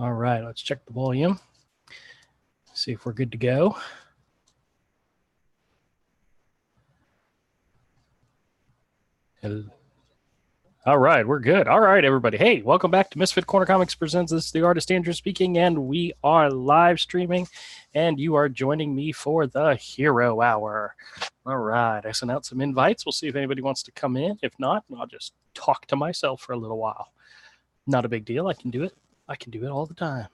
All right, let's check the volume. See if we're good to go. All right, we're good. All right, everybody. Hey, welcome back to Misfit Corner Comics Presents. This is the artist Andrew speaking, and we are live streaming, and you are joining me for the Hero Hour. All right, I sent out some invites. We'll see if anybody wants to come in. If not, I'll just talk to myself for a little while. Not a big deal. I can do it. I can do it all the time.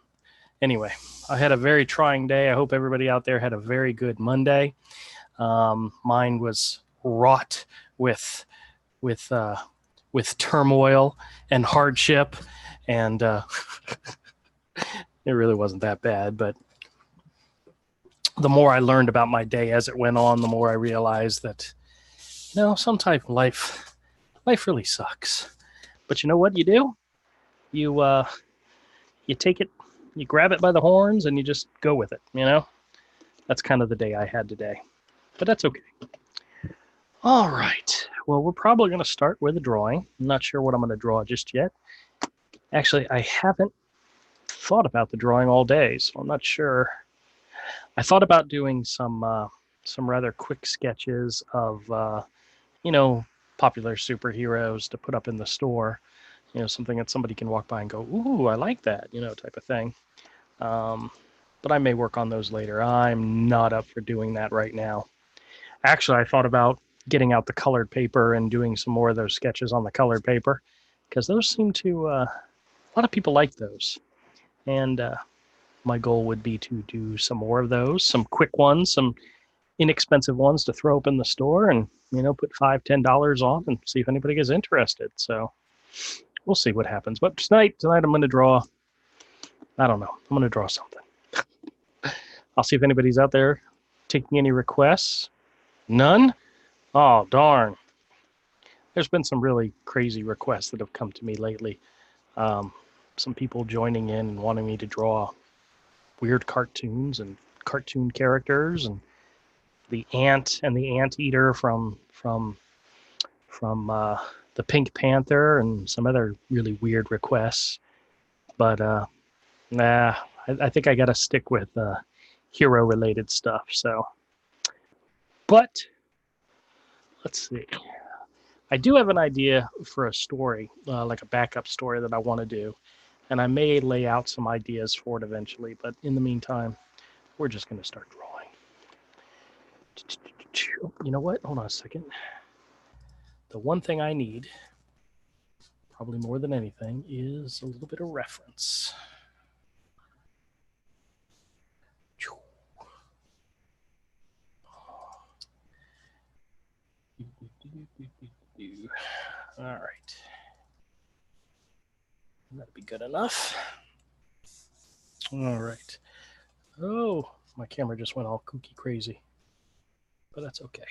Anyway, I had a very trying day. I hope everybody out there had a very good Monday. Mine was wrought with turmoil and hardship, and it really wasn't that bad. But the more I learned about my day as it went on, the more I realized that, sometimes life really sucks. But you know what you do? You take it. You grab it by the horns and you just go with it, That's kind of the day I had today. But that's okay. All right. Well, we're probably going to start with a drawing. I'm not sure what I'm going to draw just yet. Actually, I haven't thought about the drawing all day, so I'm not sure. I thought about doing some rather quick sketches of, popular superheroes to put up in the store. Something that somebody can walk by and go, ooh, I like that, type of thing. But I may work on those later. I'm not up for doing that right now. Actually, I thought about getting out the colored paper and doing some more of those sketches on the colored paper, because those seem to, a lot of people like those. And my goal would be to do some more of those, some quick ones, some inexpensive ones to throw up in the store and, put $5-10 on and see if anybody gets interested. So we'll see what happens. But tonight I'm going to draw, I don't know, I'm going to draw something. I'll see if anybody's out there taking any requests. None? Oh, darn. There's been some really crazy requests that have come to me lately. Some people joining in and wanting me to draw weird cartoons and cartoon characters, and the ant and the anteater from the Pink Panther, and some other really weird requests. But I think I got to stick with hero-related stuff. So, but let's see. I do have an idea for a story, like a backup story that I want to do, and I may lay out some ideas for it eventually. But in the meantime, we're just going to start drawing. You know what? Hold on a second. The one thing I need, probably more than anything, is a little bit of reference. All right. That'd be good enough. All right. Oh, my camera just went all kooky crazy, but that's okay.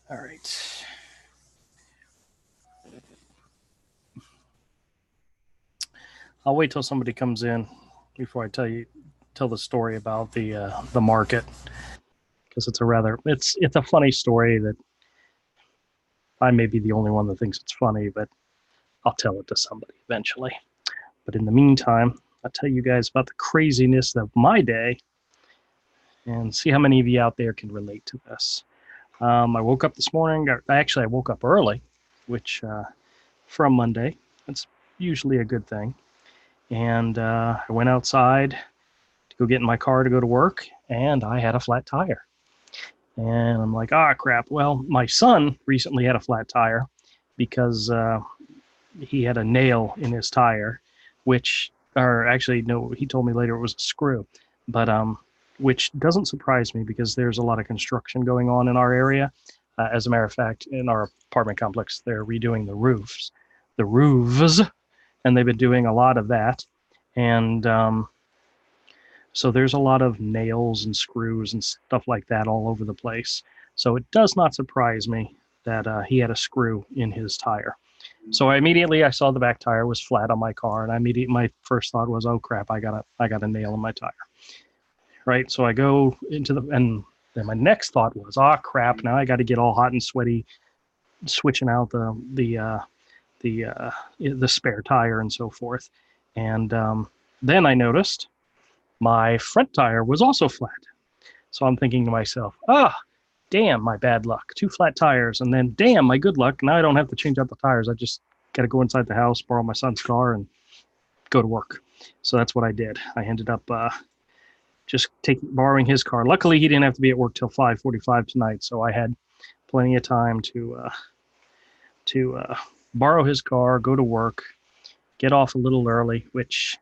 All right. I'll wait till somebody comes in before I tell the story about the market, because it's a funny story that I may be the only one that thinks it's funny, but I'll tell it to somebody eventually. But in the meantime, I'll tell you guys about the craziness of my day and see how many of you out there can relate to this. I woke up this morning. I woke up early, which for a Monday, that's usually a good thing. And I went outside to go get in my car to go to work, and I had a flat tire. And I'm like, crap. Well, my son recently had a flat tire because he had a nail in his tire, he told me later it was a screw, but which doesn't surprise me because there's a lot of construction going on in our area. As a matter of fact, in our apartment complex, they're redoing the roofs, and they've been doing a lot of that. And so there's a lot of nails and screws and stuff like that all over the place. So it does not surprise me that he had a screw in his tire. So I saw the back tire was flat on my car, and my first thought was, oh crap, I got a nail in my tire. Right. So I go and then my next thought was, crap, now I got to get all hot and sweaty, switching out the spare tire and so forth. And Then I noticed my front tire was also flat. So I'm thinking to myself, damn, my bad luck. Two flat tires. And then, damn, my good luck. Now I don't have to change out the tires. I just got to go inside the house, borrow my son's car, and go to work. So that's what I did. I ended up just borrowing his car. Luckily, he didn't have to be at work till 5:45 tonight. So I had plenty of time to borrow his car, go to work, get off a little early, which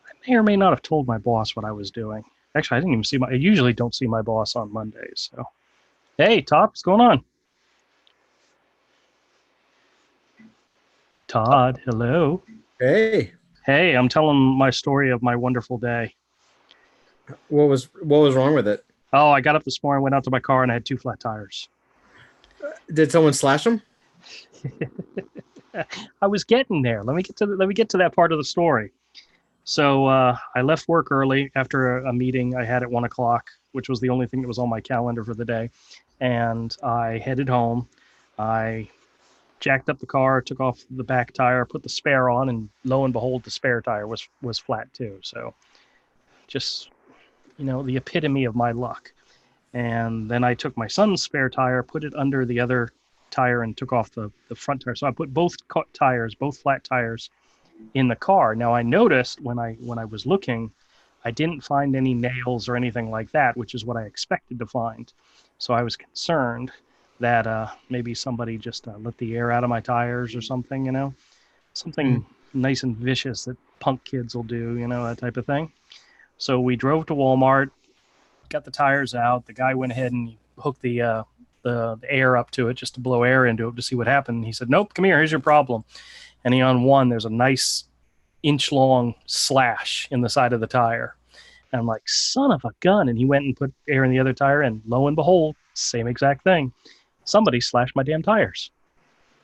I may or may not have told my boss what I was doing. Actually, I didn't even I usually don't see my boss on Mondays. So, hey, Top, what's going on? Todd, hello. Hey, Hey, I'm telling my story of my wonderful day. what was wrong with it? Oh, I got up this morning, went out to my car, and I had two flat tires. Did someone slash them? I was getting there. Let me get to that part of the story. So I left work early after a meeting I had at 1 o'clock, which was the only thing that was on my calendar for the day, and I headed home. I jacked up the car, took off the back tire, put the spare on, and lo and behold, the spare tire was flat too. So just the epitome of my luck. And then I took my son's spare tire, put it under the other tire, and took off the front tire. So I put both tires, both flat tires, in the car. Now I noticed when I was looking, I didn't find any nails or anything like that, which is what I expected to find. So I was concerned that maybe somebody just let the air out of my tires or something, something nice and vicious that punk kids will do, that type of thing. So we drove to Walmart, got the tires out. The guy went ahead and hooked the air up to it just to blow air into it to see what happened. He said, "Nope, come here. Here's your problem." And he on one, there's a nice inch-long slash in the side of the tire. And I'm like, son of a gun. And he went and put air in the other tire, and lo and behold, same exact thing. Somebody slashed my damn tires.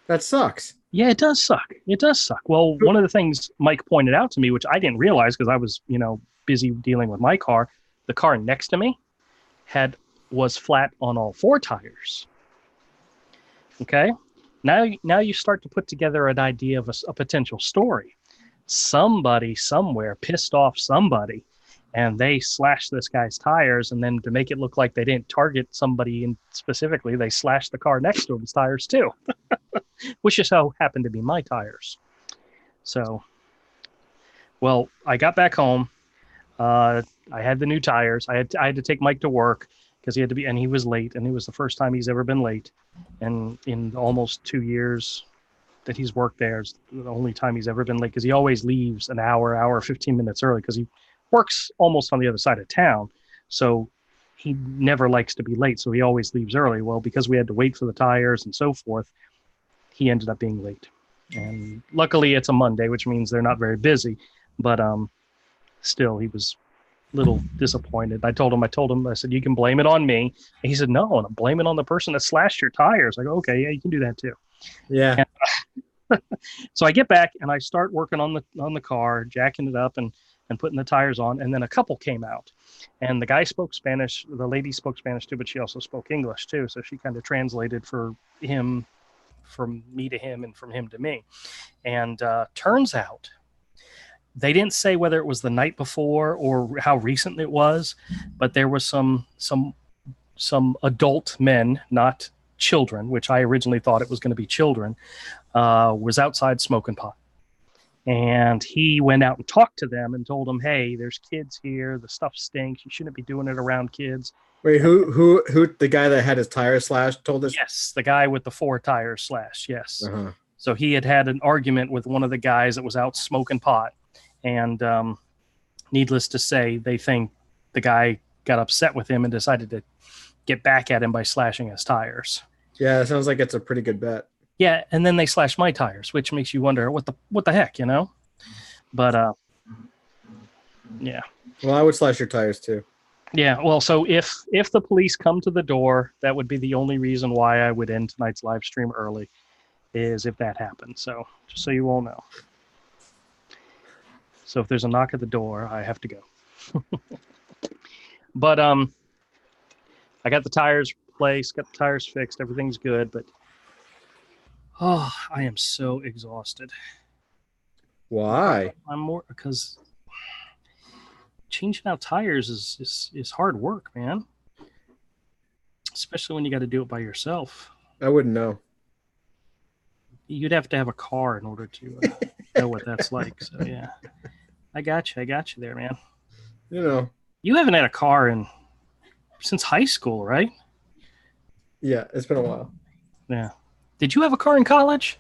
That sucks. Yeah, it does suck. It does suck. Well, one of the things Mike pointed out to me, which I didn't realize because I was, busy dealing with my car, the car next to me was flat on all four tires. Okay. Now you start to put together an idea of a potential story. Somebody somewhere pissed off somebody, and they slashed this guy's tires, and then to make it look like they didn't target somebody specifically, they slashed the car next to him's tires too, which just so happened to be my tires. So, well, I got back home. I had the new tires. I had to take Mike to work because he had to be, and he was late, and it was the first time he's ever been late, and in almost 2 years that he's worked there, it's the only time he's ever been late because he always leaves an hour 15 minutes early because he works almost on the other side of town, so he never likes to be late, so he always leaves early. Well, because we had to wait for the tires and so forth, he ended up being late. And luckily it's a Monday, which means they're not very busy, but still he was a little disappointed. I told him, I said, you can blame it on me. And he said, no, I'm blame it on the person that slashed your tires. I go, okay, yeah, you can do that too. Yeah. And so I get back and I start working on the car, jacking it up and putting the tires on. And then a couple came out, and the guy spoke Spanish. The lady spoke Spanish too, but she also spoke English too. So she kind of translated for him, from me to him, and from him to me. And turns out they didn't say whether it was the night before or how recent it was, but there was some adult men, not children, which I originally thought it was going to be children, was outside smoking pot. And he went out and talked to them and told them, hey, there's kids here. The stuff stinks. You shouldn't be doing it around kids. Wait, who? The guy that had his tire slashed told us? Yes, the guy with the four tires slashed. Yes. Uh-huh. So he had an argument with one of the guys that was out smoking pot. And needless to say, they think the guy got upset with him and decided to get back at him by slashing his tires. Yeah, it sounds like it's a pretty good bet. Yeah, and then they slashed my tires, which makes you wonder what the heck, But yeah. Well, I would slash your tires too. Yeah, well, so if the police come to the door, that would be the only reason why I would end tonight's live stream early, is if that happened. So just so you all know. So if there's a knock at the door, I have to go. But I got the tires replaced, got the tires fixed, everything's good, but I am so exhausted. Why? I'm more because changing out tires is hard work, man. Especially when you got to do it by yourself. I wouldn't know. You'd have to have a car in order to know what that's like. So yeah, I got you. I got you there, man. You know. You haven't had a car in since high school, right? Yeah, it's been a while. Yeah. Did you have a car in college?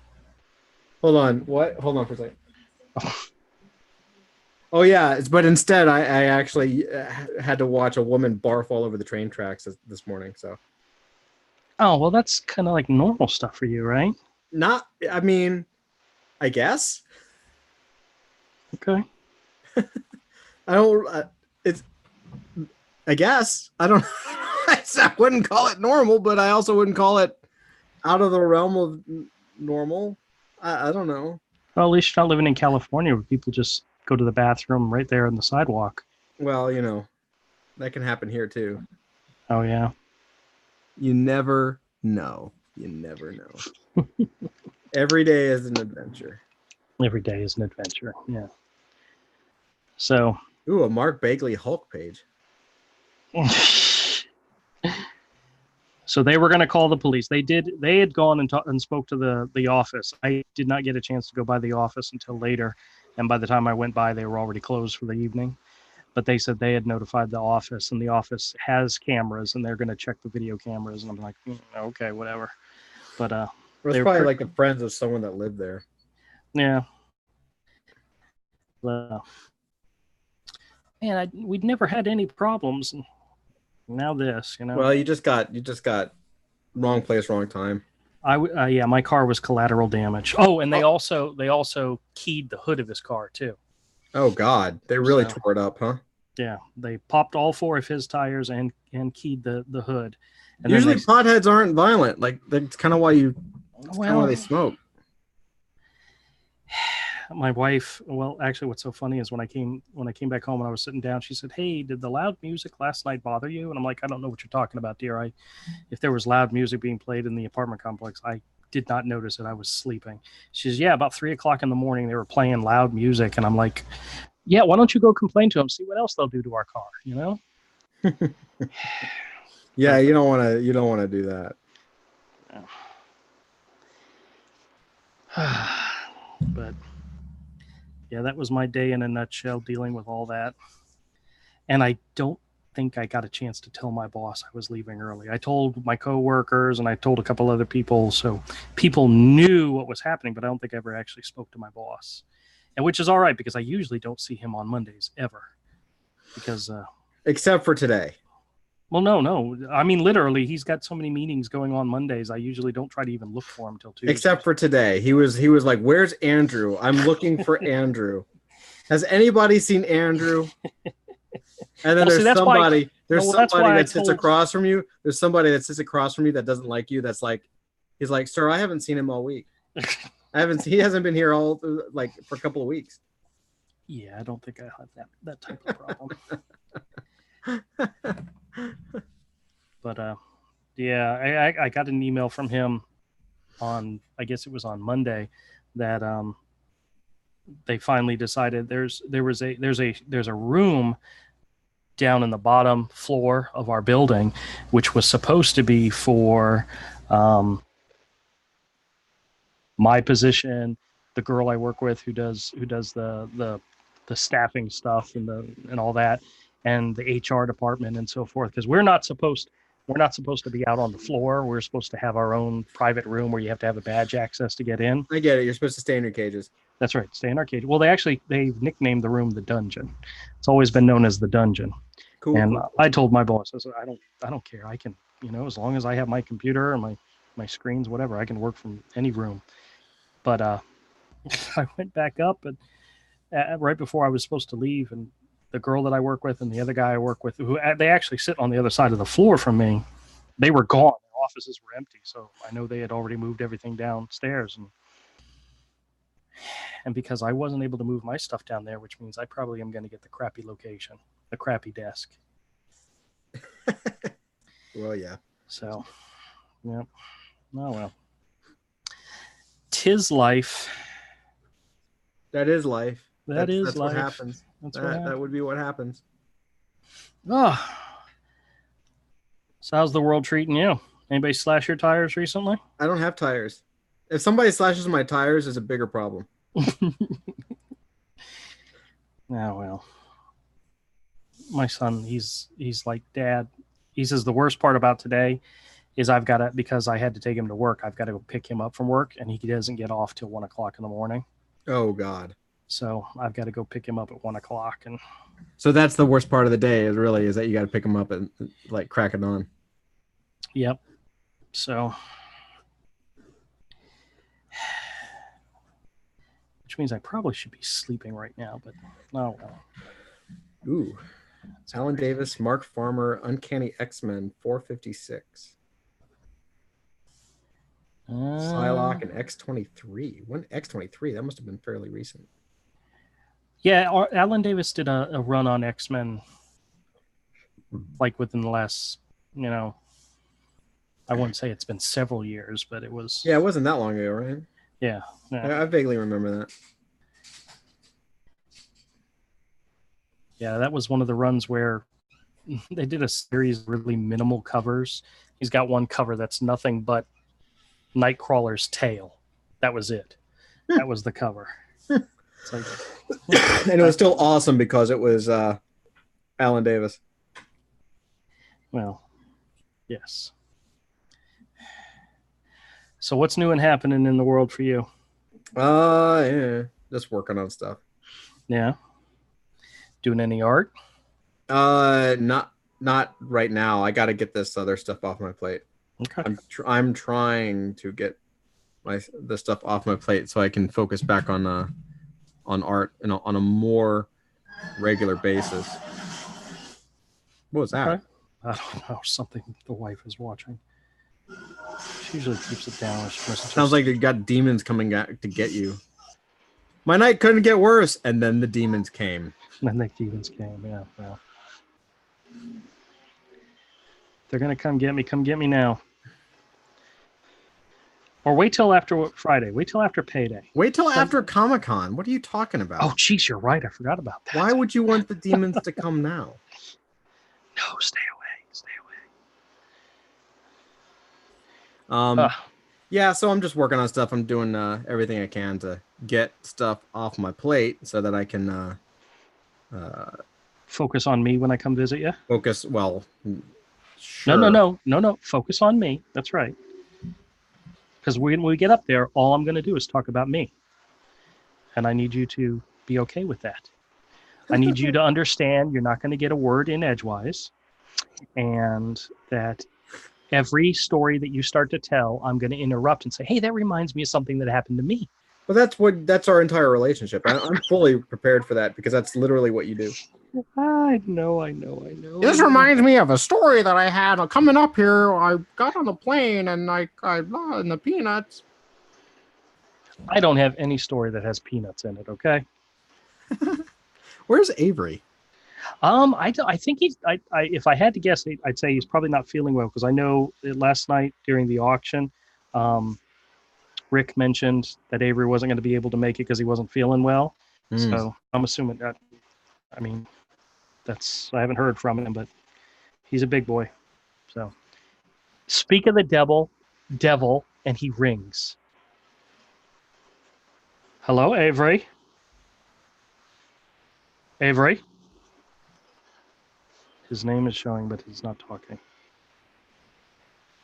Hold on. What? Hold on for a second. Oh yeah, but instead I actually had to watch a woman barf all over the train tracks this morning. So Oh, well, that's kind of like normal stuff for you, right? not. I mean, I guess Okay. I don't. It's. I guess I don't. I wouldn't call it normal, but I also wouldn't call it out of the realm of normal. I don't know. Well, at least you're not living in California where people just go to the bathroom right there on the sidewalk. Well, that can happen here too. Oh, yeah. You never know. You never know. Every day is an adventure. Every day is an adventure. Yeah. So, Ooh, a Mark Bagley Hulk page. so they were going to call the police. They had gone and spoke to the office. I did not get a chance to go by the office until later. And by the time I went by, they were already closed for the evening. But they said they had notified the office, and the office has cameras, and they're going to check the video cameras. And I'm like, okay, whatever. But It's probably like the friends of someone that lived there. Yeah. Man, we'd never had any problems. And now this, Well, you just got wrong place, wrong time. Yeah, my car was collateral damage. Oh, and they also keyed the hood of his car too. Oh God, they really tore it up, huh? Yeah, they popped all four of his tires and keyed the hood. And usually potheads aren't violent. Like that's kind of why they smoke. My wife, well, actually, what's so funny is when I came back home and I was sitting down, she said, "Hey, did the loud music last night bother you?" And I'm like, "I don't know what you're talking about, dear. If there was loud music being played in the apartment complex, I did not notice it. I was sleeping." She says, "Yeah, about 3:00 in the morning, they were playing loud music," and I'm like, "Yeah, why don't you go complain to them? See what else they'll do to our car, you know?" Yeah, you don't want to do that. But yeah, that was my day in a nutshell, dealing with all that. And I don't think I got a chance to tell my boss I was leaving early. I told my coworkers and I told a couple other people, so people knew what was happening, but I don't think I ever actually spoke to my boss. And which is all right, because I usually don't see him on Mondays ever. Because except for today. Well, no. I mean, literally, he's got so many meetings going on Mondays. I usually don't try to even look for him until Tuesday. Except for today. He was like, "Where's Andrew? I'm looking for Andrew. Has anybody seen Andrew?" And then there's somebody that sits across from you. There's somebody that sits across from you that doesn't like you. That's like, he's like, "Sir, I haven't seen him all week. He hasn't been here all like for a couple of weeks." Yeah, I don't think I have that type of problem. But yeah, I got an email from him on, I guess it was on Monday, that they finally decided there's a room down in the bottom floor of our building, which was supposed to be for my position, the girl I work with who does the staffing stuff and all that, and the HR department and so forth, because we're not supposed to be out on the floor. We're supposed to have our own private room where you have to have a badge access to get in. I get it. You're supposed to stay in your cages. That's right. Stay in our cage. Well, they've nicknamed the room the dungeon. It's always been known as the dungeon. Cool. And I told my boss, I said, I don't care. I can, as long as I have my computer and my screens, whatever, I can work from any room. But I went back up, and right before I was supposed to leave, and the girl that I work with and the other guy I work with, who they actually sit on the other side of the floor from me, they were gone. Their offices were empty. So I know they had already moved everything downstairs. And because I wasn't able to move my stuff down there, which means I probably am going to get the crappy location, the crappy desk. Well, yeah. So, yeah. Oh, well. 'Tis life. That is life. That's life. What happens. That would be what happens. Oh, so how's the world treating you? Anybody slash your tires recently? I don't have tires. If somebody slashes my tires, it's a bigger problem. Well, my son, he's like, Dad. He says the worst part about today is I've got to, because I had to take him to work. I've got to go pick him up from work, and he doesn't get off till 1:00 in the morning. Oh God. So I've got to go pick him up at 1:00, and so that's the worst part of the day. Is that you got to pick him up and like crack it on. Yep. So, which means I probably should be sleeping right now, but oh well. Ooh. Alan Davis, Mark Farmer, Uncanny X-Men 456. Psylocke and X-23. When X-23? That must have been fairly recent. Yeah, Alan Davis did a run on X-Men like within the last, I wouldn't say it's been several years, but it was. Yeah, it wasn't that long ago, right? Yeah. I vaguely remember that. Yeah, that was one of the runs where they did a series of really minimal covers. He's got one cover that's nothing but Nightcrawler's tail. That was it. That was the cover. It's like, and it was still awesome because it was Alan Davis. Well, yes. So what's new and happening in the world for you? Yeah, just working on stuff. Yeah. Doing any art? Not right now. I got to get this other stuff off my plate. Okay. I'm trying to get the stuff off my plate so I can focus back on art and on a more regular basis. What was that? Okay. I don't know. Something the wife is watching. She usually keeps it down. Sounds like you got demons coming to get you. My night couldn't get worse, and then the demons came. And the demons came. Yeah. Well, they're gonna come get me. Come get me now. Or wait till after Friday. Wait till after payday. Wait till after Comic-Con. What are you talking about? Oh, geez, you're right. I forgot about that. Why would you want the demons to come now? No, stay away. Stay away. Yeah, so I'm just working on stuff. I'm doing everything I can to get stuff off my plate so that I can focus on me when I come visit you. Focus. Well, sure. No. Focus on me. That's right. Because when we get up there, all I'm going to do is talk about me. And I need you to be okay with that. I need you to understand you're not going to get a word in edgewise. And that every story that you start to tell, I'm going to interrupt and say, hey, that reminds me of something that happened to me. Well, that's our entire relationship. I'm fully prepared for that because that's literally what you do. I know. This reminds me of a story that I had coming up here. I got on a plane and I in the peanuts. I don't have any story that has peanuts in it. Okay. Where's Avery? I think he's. If I had to guess, I'd say he's probably not feeling well because I know that last night during the auction, Rick mentioned that Avery wasn't going to be able to make it because he wasn't feeling well. So I'm assuming that. I mean, I haven't heard from him, but he's a big boy. So speak of the devil, and he rings. Hello, Avery. Avery. His name is showing, but he's not talking.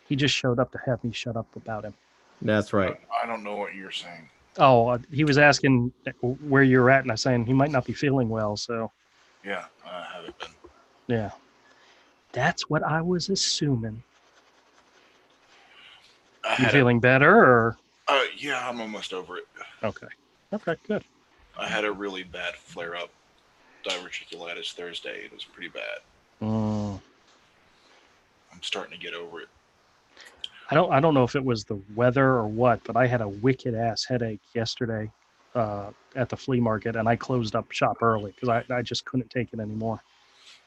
He just showed up to have me shut up about him. That's right. I don't know what you're saying. Oh, he was asking where you're at, and I'm saying he might not be feeling well, so. Yeah, I haven't been. Yeah. That's what I was assuming. You feeling better, or? Yeah, I'm almost over it. Okay, good. I had a really bad flare-up, diverticulitis Thursday. It was pretty bad. I'm starting to get over it. I don't know if it was the weather or what, but I had a wicked ass headache yesterday at the flea market, and I closed up shop early because I just couldn't take it anymore.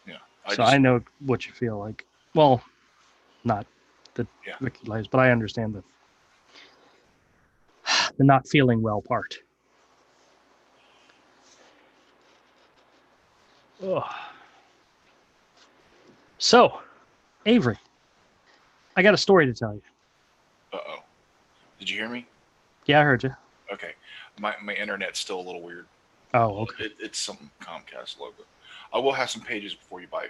Yeah. I know what you feel like. Well, not the wicked lives, but I understand the not feeling well part. Ugh. So, Avery, I got a story to tell you. Uh-oh. Did you hear me? Yeah, I heard you. Okay. My internet's still a little weird. Oh, okay. It's some Comcast logo. I will have some pages before you buy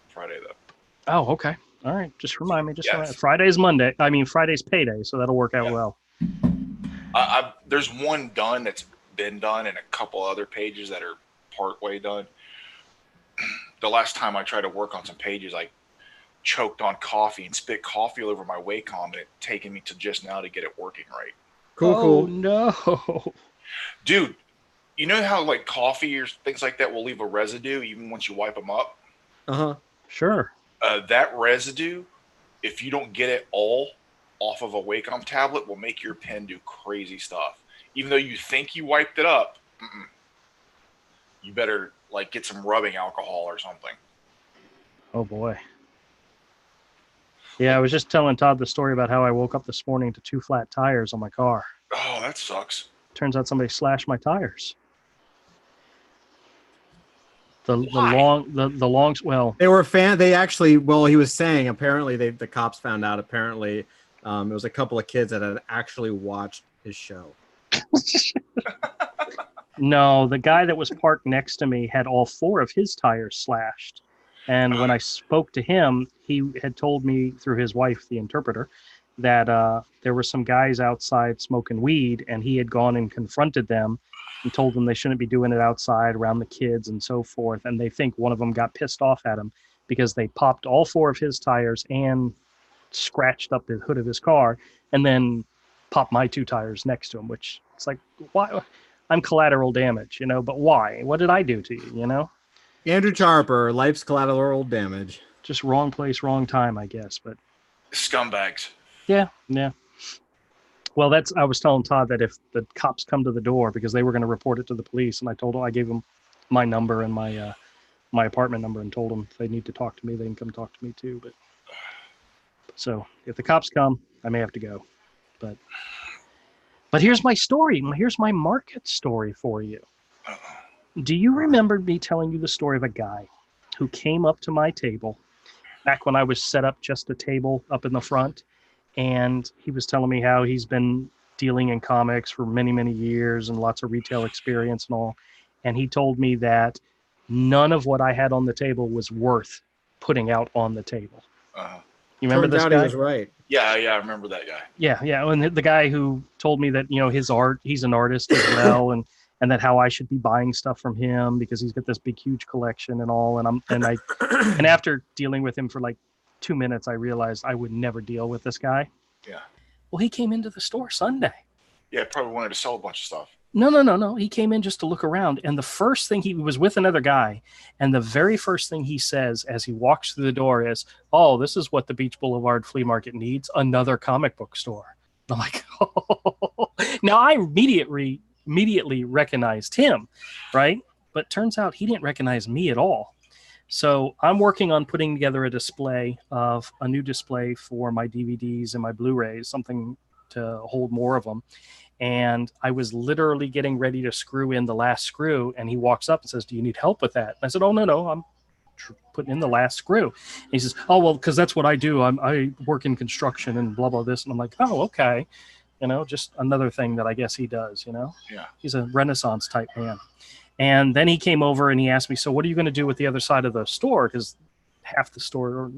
Friday, though. Oh, okay. All right. Just remind me. Friday's Monday. I mean, Friday's payday, so that'll work out well. There's one done that's been done and a couple other pages that are part way done. The last time I tried to work on some pages, I choked on coffee and spit coffee all over my Wacom, and it's taken me to just now to get it working right. Cool. No. Dude, you know how like coffee or things like that will leave a residue even once you wipe them up? Uh-huh. Sure. That residue, if you don't get it all off of a Wacom tablet, will make your pen do crazy stuff. Even though you think you wiped it up, you better like get some rubbing alcohol or something. Oh boy. Yeah, I was just telling Todd the story about how I woke up this morning to 2 flat tires on my car. Oh, that sucks. Turns out somebody slashed my tires. The long they were they actually, well, he was saying apparently the cops found out apparently it was a couple of kids that had actually watched his show. No, the guy that was parked next to me had all 4 of his tires slashed. And when I spoke to him, he had told me through his wife, the interpreter, that there were some guys outside smoking weed, and he had gone and confronted them and told them they shouldn't be doing it outside around the kids and so forth. And they think one of them got pissed off at him because they popped all 4 of his tires and scratched up the hood of his car and then popped my 2 tires next to him, which it's like, why? I'm collateral damage, but why? What did I do to you, Andrew Charper, life's collateral damage. Just wrong place, wrong time, I guess. But scumbags. Yeah. Well, I was telling Todd that if the cops come to the door, because they were going to report it to the police, and I gave them my number and my apartment number and told them if they need to talk to me, they can come talk to me too. But so if the cops come, I may have to go. But here's my story. Here's my market story for you. Do you remember me telling you the story of a guy who came up to my table back when I was set up just a table up in the front? And he was telling me how he's been dealing in comics for many, many years and lots of retail experience and all. And he told me that none of what I had on the table was worth putting out on the table. You remember this guy? He was right. Yeah, I remember that guy. Yeah. And the guy who told me that, his art, he's an artist as well. And that how I should be buying stuff from him because he's got this big, huge collection and all. And after dealing with him for like 2 minutes, I realized I would never deal with this guy. Yeah. Well, he came into the store Sunday. Yeah, probably wanted to sell a bunch of stuff. No. He came in just to look around. And the first thing, he was with another guy. And the very first thing he says as he walks through the door is, "Oh, this is what the Beach Boulevard Flea Market needs, another comic book store." I'm like, oh. Now I immediately recognized him, right? But turns out he didn't recognize me at all. So I'm working on putting together a new display for my DVDs and my Blu-rays, something to hold more of them. And I was literally getting ready to screw in the last screw, and he walks up and says, "Do you need help with that?" And I said, "Oh, no, I'm putting in the last screw." And he says, "Oh, well, because that's what I do. I work in construction and blah, blah, this." And I'm like, "Oh, okay." Just another thing that I guess he does, Yeah. He's a Renaissance type man. And then he came over and he asked me, "So what are you going to do with the other side of the store?" Because half the store, or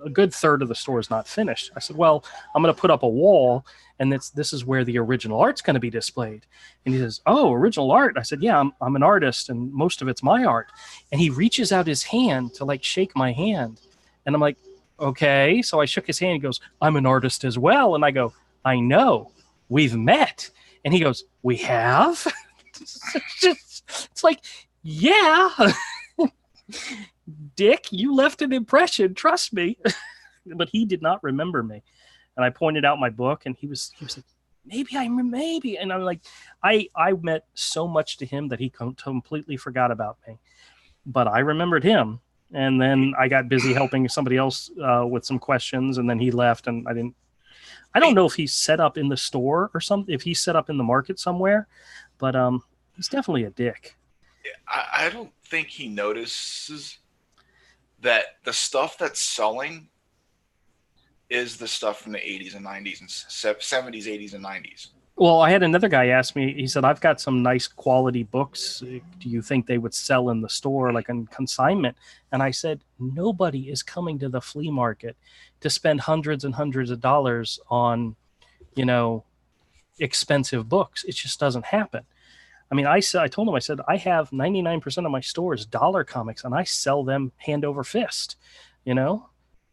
a good third of the store is not finished. I said, "Well, I'm going to put up a wall, and this is where the original art's going to be displayed." And he says, "Oh, original art?" I said, "Yeah, I'm an artist, and most of it's my art." And he reaches out his hand to like shake my hand. And I'm like, "Okay." So I shook his hand. He goes, "I'm an artist as well." And I go, "I know. We've met." And he goes, "We have?" It's like, yeah. Dick, you left an impression, trust me. But he did not remember me. And I pointed out my book, and he was like, maybe. And I'm like, I meant so much to him that he completely forgot about me. But I remembered him. And then I got busy helping somebody else with some questions, and then he left, and I don't know if he's set up in the store or something, if he's set up in the market somewhere, but he's definitely a dick. I don't think he notices that the stuff that's selling is the stuff from the 80s and 90s and 70s, 80s, and 90s. Well, I had another guy ask me, he said, I've got some nice quality books. Do you think they would sell in the store, like in consignment? And I said, nobody is coming to the flea market to spend hundreds and hundreds of dollars on, expensive books. It just doesn't happen. I mean, I told him, I said, I have 99% of my stores dollar comics and I sell them hand over fist,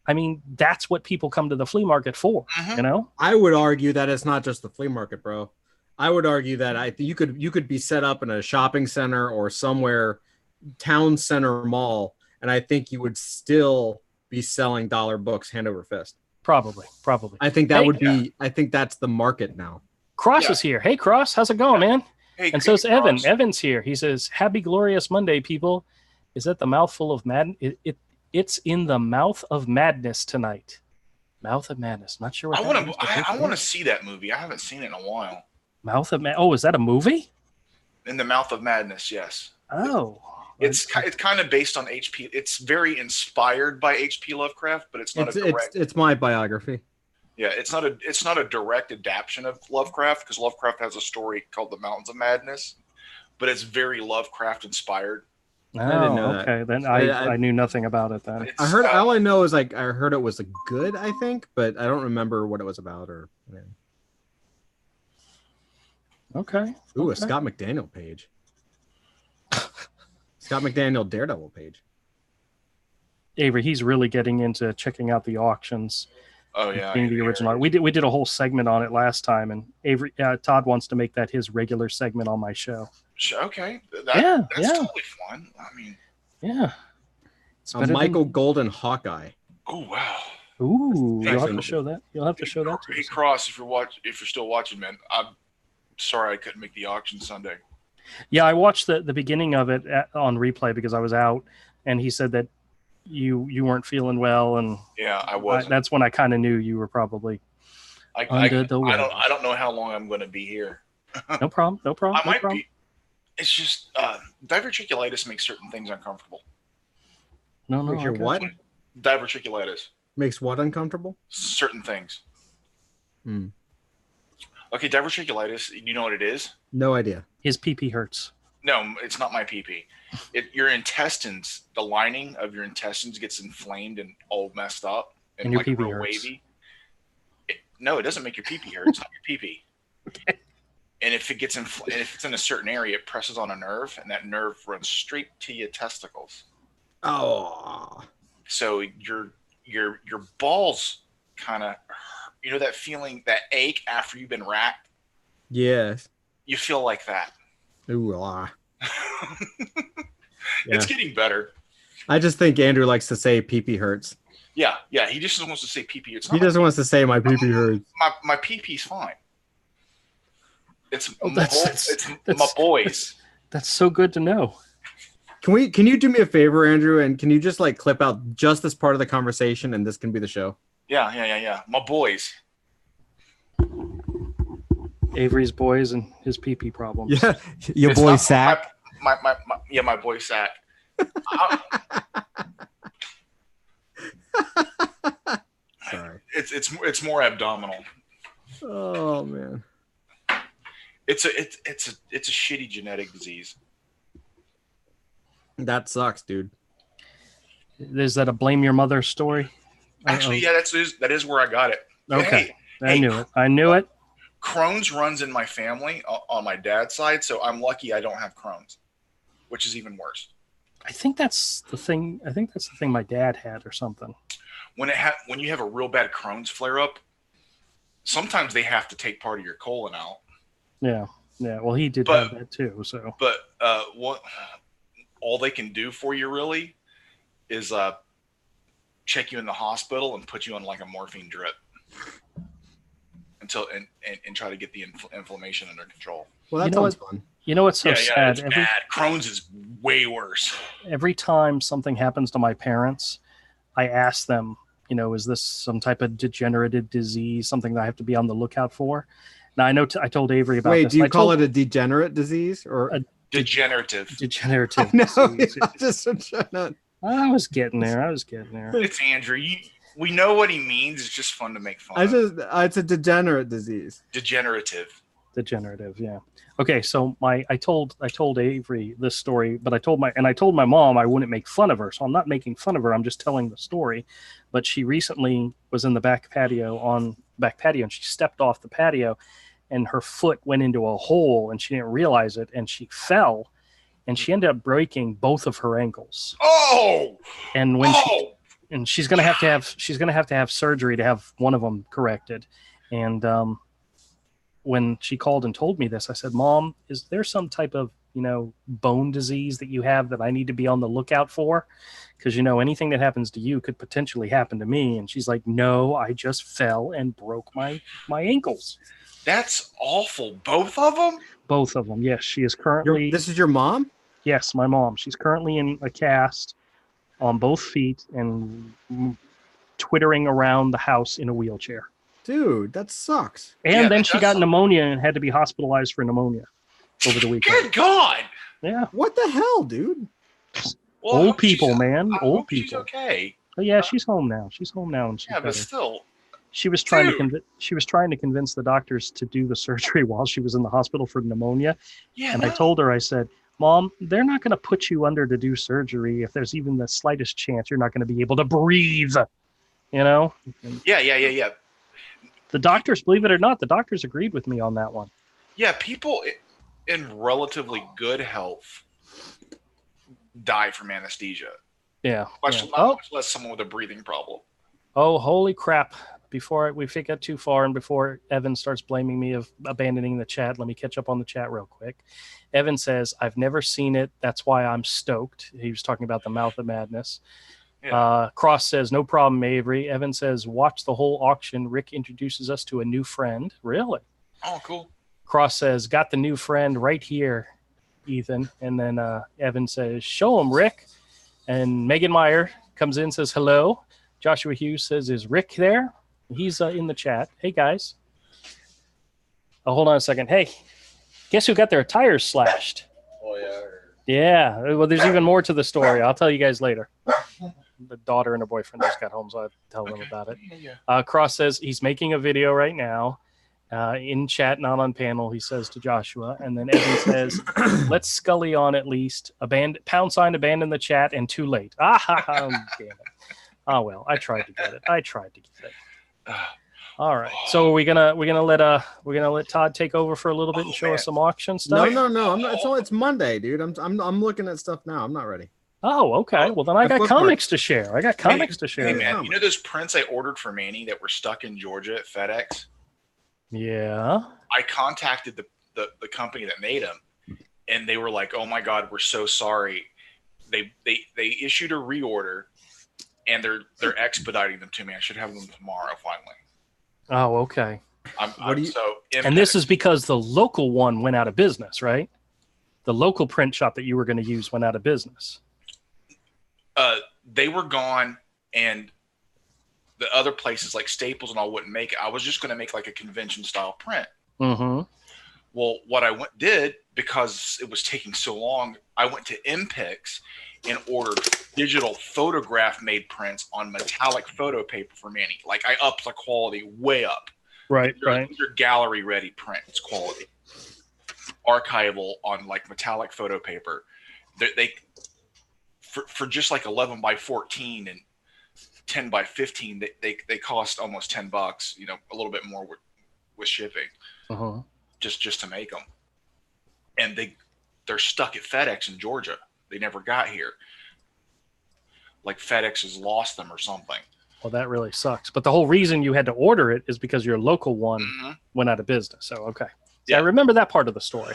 I mean, that's what people come to the flea market for, I would argue that it's not just the flea market, bro. I would argue that you could be set up in a shopping center or somewhere, town center mall, and I think you would still be selling dollar books hand over fist. Probably. I think that would be. I think that's the market now. Cross is here. Hey, Cross, how's it going, man? Hey, and so is Evan. Cross. Evan's here. He says, "Happy glorious Monday, people." Is that the mouthful of madness? It's in the mouth of madness tonight. Mouth of Madness. Not sure what I want to see that movie. I haven't seen it in a while. Mouth of Madness. Oh, is that a movie? In the Mouth of Madness, yes. Oh. It's kind of based on H.P. It's very inspired by H.P. Lovecraft, but it's not a direct. It's my biography. Yeah, it's not a direct adaptation of Lovecraft, because Lovecraft has a story called The Mountains of Madness, but it's very Lovecraft inspired. Oh, I didn't know okay. That. Then I knew nothing about it then. I heard all I know is I heard it was good, I think, but I don't remember what it was about or. Yeah. Okay. Ooh, a Scott McDaniel page. Scott McDaniel Daredevil page. Avery, he's really getting into checking out the auctions. Oh yeah, being the original. We did a whole segment on it last time, and Avery Todd wants to make that his regular segment on my show. Okay, that's totally fun. I mean, yeah. A Michael Golden Hawkeye. Oh wow. Ooh, you'll have to show that. You'll have to show that. Hey Cross, if you're still watching, man, I'm sorry I couldn't make the auction Sunday. Yeah, I watched the beginning of it on replay because I was out, and he said that you weren't feeling well, and yeah, I was. That's when I kind of knew you were probably under the weather. I don't know how long I'm going to be here. No problem. I might be. It's just diverticulitis makes certain things uncomfortable. No. What? Diverticulitis makes what uncomfortable? Certain things. Okay, diverticulitis. You know what it is? No idea. His pee-pee hurts. No, it's not my pee-pee. Your intestines, the lining of your intestines gets inflamed and all messed up and your like pee-pee real hurts. wavy. No, it doesn't make your pee-pee hurt. It's not your pee-pee. Okay. And if it gets if it's in a certain area, it presses on a nerve, and that nerve runs straight to your testicles. Oh. So your balls kind of, that feeling, that ache after you've been racked. Yes. You feel like that. Ooh, It's getting better. I just think Andrew likes to say pee-pee hurts. Yeah. He just wants to say pee-pee. He doesn't want to say my pee-pee hurts. My pee-pee's fine. It's my boys. That's so good to know. Can you do me a favor, Andrew, and can you just clip out just this part of the conversation, and this can be the show? Yeah. My boys. Avery's boys and his pee-pee problems. Yeah, your boy Sack. My boy Sack. Sorry. It's more abdominal. Oh man. It's a shitty genetic disease. That sucks, dude. Is that a blame your mother story? Actually, yeah, that is where I got it. Okay. I knew it. Crohn's runs in my family on my dad's side, so I'm lucky I don't have Crohn's, which is even worse. I think that's the thing. My dad had or something. When you have a real bad Crohn's flare up, sometimes they have to take part of your colon out. Yeah. Well, he did have that too. So, but what all they can do for you really is check you in the hospital and put you on like a morphine drip until and try to get the inflammation under control. Well, that sounds fun. You know what's so sad? It's bad. Crohn's is way worse. Every time something happens to my parents, I ask them, is this some type of degenerative disease, something that I have to be on the lookout for? Now, I know I told Avery about this. Wait, do you call it a degenerate disease or degenerative? Degenerative. No, disease. just I was getting there. It's Andrew. We know what he means. It's just fun to make fun of. It's a degenerate disease. Degenerative, yeah. Okay, so I told Avery this story, but I told my mom I wouldn't make fun of her. So I'm not making fun of her. I'm just telling the story. But she recently was in the back patio, and she stepped off the patio, and her foot went into a hole, and she didn't realize it, and she fell, and she ended up breaking both of her ankles. Oh! And she's gonna have to have surgery to have one of them corrected. And when she called and told me this, I said, Mom, is there some type of, bone disease that you have that I need to be on the lookout for? Because, anything that happens to you could potentially happen to me. And she's like, no, I just fell and broke my ankles. That's awful. Both of them? Both of them. Yes. She is currently. This is your mom? Yes, my mom. She's currently in a cast on both feet and twittering around the house in a wheelchair. Dude, that sucks. And then she got pneumonia and had to be hospitalized for pneumonia over the weekend. Good God! Yeah. What the hell, dude? Well, old people, man. Old people. She's okay. But yeah, she's home now. And she's but better. still. She was trying to convince the doctors to do the surgery while she was in the hospital for pneumonia. Yeah. And I told her, I said, Mom, they're not going to put you under to do surgery if there's even the slightest chance you're not going to be able to breathe. Yeah. The doctors, believe it or not, the doctors agreed with me on that one. Yeah, people in relatively good health die from anesthesia. Yeah. Much less someone with a breathing problem. Oh, holy crap. Before we get too far and before Evan starts blaming me of abandoning the chat, let me catch up on the chat real quick. Evan says, I've never seen it. That's why I'm stoked. He was talking about the Mouth of Madness. Yeah. Cross says, no problem, Avery. Evan says, watch the whole auction. Rick introduces us to a new friend. Really? Oh, cool. Cross says, got the new friend right here, Ethan. And then Evan says, show him, Rick. And Megan Meyer comes in, says, hello. Joshua Hughes says, is Rick there? He's in the chat. Hey, guys. Oh, hold on a second. Hey, guess who got their tires slashed? Oh, yeah. Yeah. Well, there's even more to the story. I'll tell you guys later. The daughter and her boyfriend just got home, so I'll tell them about it. Yeah. Cross says he's making a video right now. In chat, not on panel, he says to Joshua. And then Evan says, let's Scully on at least. Abandon the chat and too late. Damn it. Oh, well, I tried to get it. All right. So we're gonna let Todd take over for a little bit and show us some auction stuff. No. I'm not, it's Monday, dude. I'm looking at stuff now. I'm not ready. Oh, okay. Well, then I got comics to share. Hey, man, you know those prints I ordered for Manny that were stuck in Georgia at FedEx? Yeah. I contacted the company that made them, and they were like, "Oh my God, we're so sorry." They issued a reorder, and they're expediting them to me. I should have them tomorrow finally. Oh, okay. And this is because the local one went out of business, right? The local print shop that you were going to use went out of business. They were gone, and the other places like Staples and all wouldn't make it. I was just going to make like a convention style print. Mm-hmm. Well, what I did, because it was taking so long, I went to MPix and ordered digital photograph made prints on metallic photo paper for Manny. Like I upped the quality way up. Right. These are gallery ready prints quality. Archival on like metallic photo paper. They for just like 11 by 14 and 10 by 15, they cost almost $10, a little bit more with shipping. Uh-huh. Just to make them. And they're stuck at FedEx in Georgia. They never got here. Like FedEx has lost them or something. Well, that really sucks. But the whole reason you had to order it is because your local one went out of business. So, okay. Yeah, I remember that part of the story.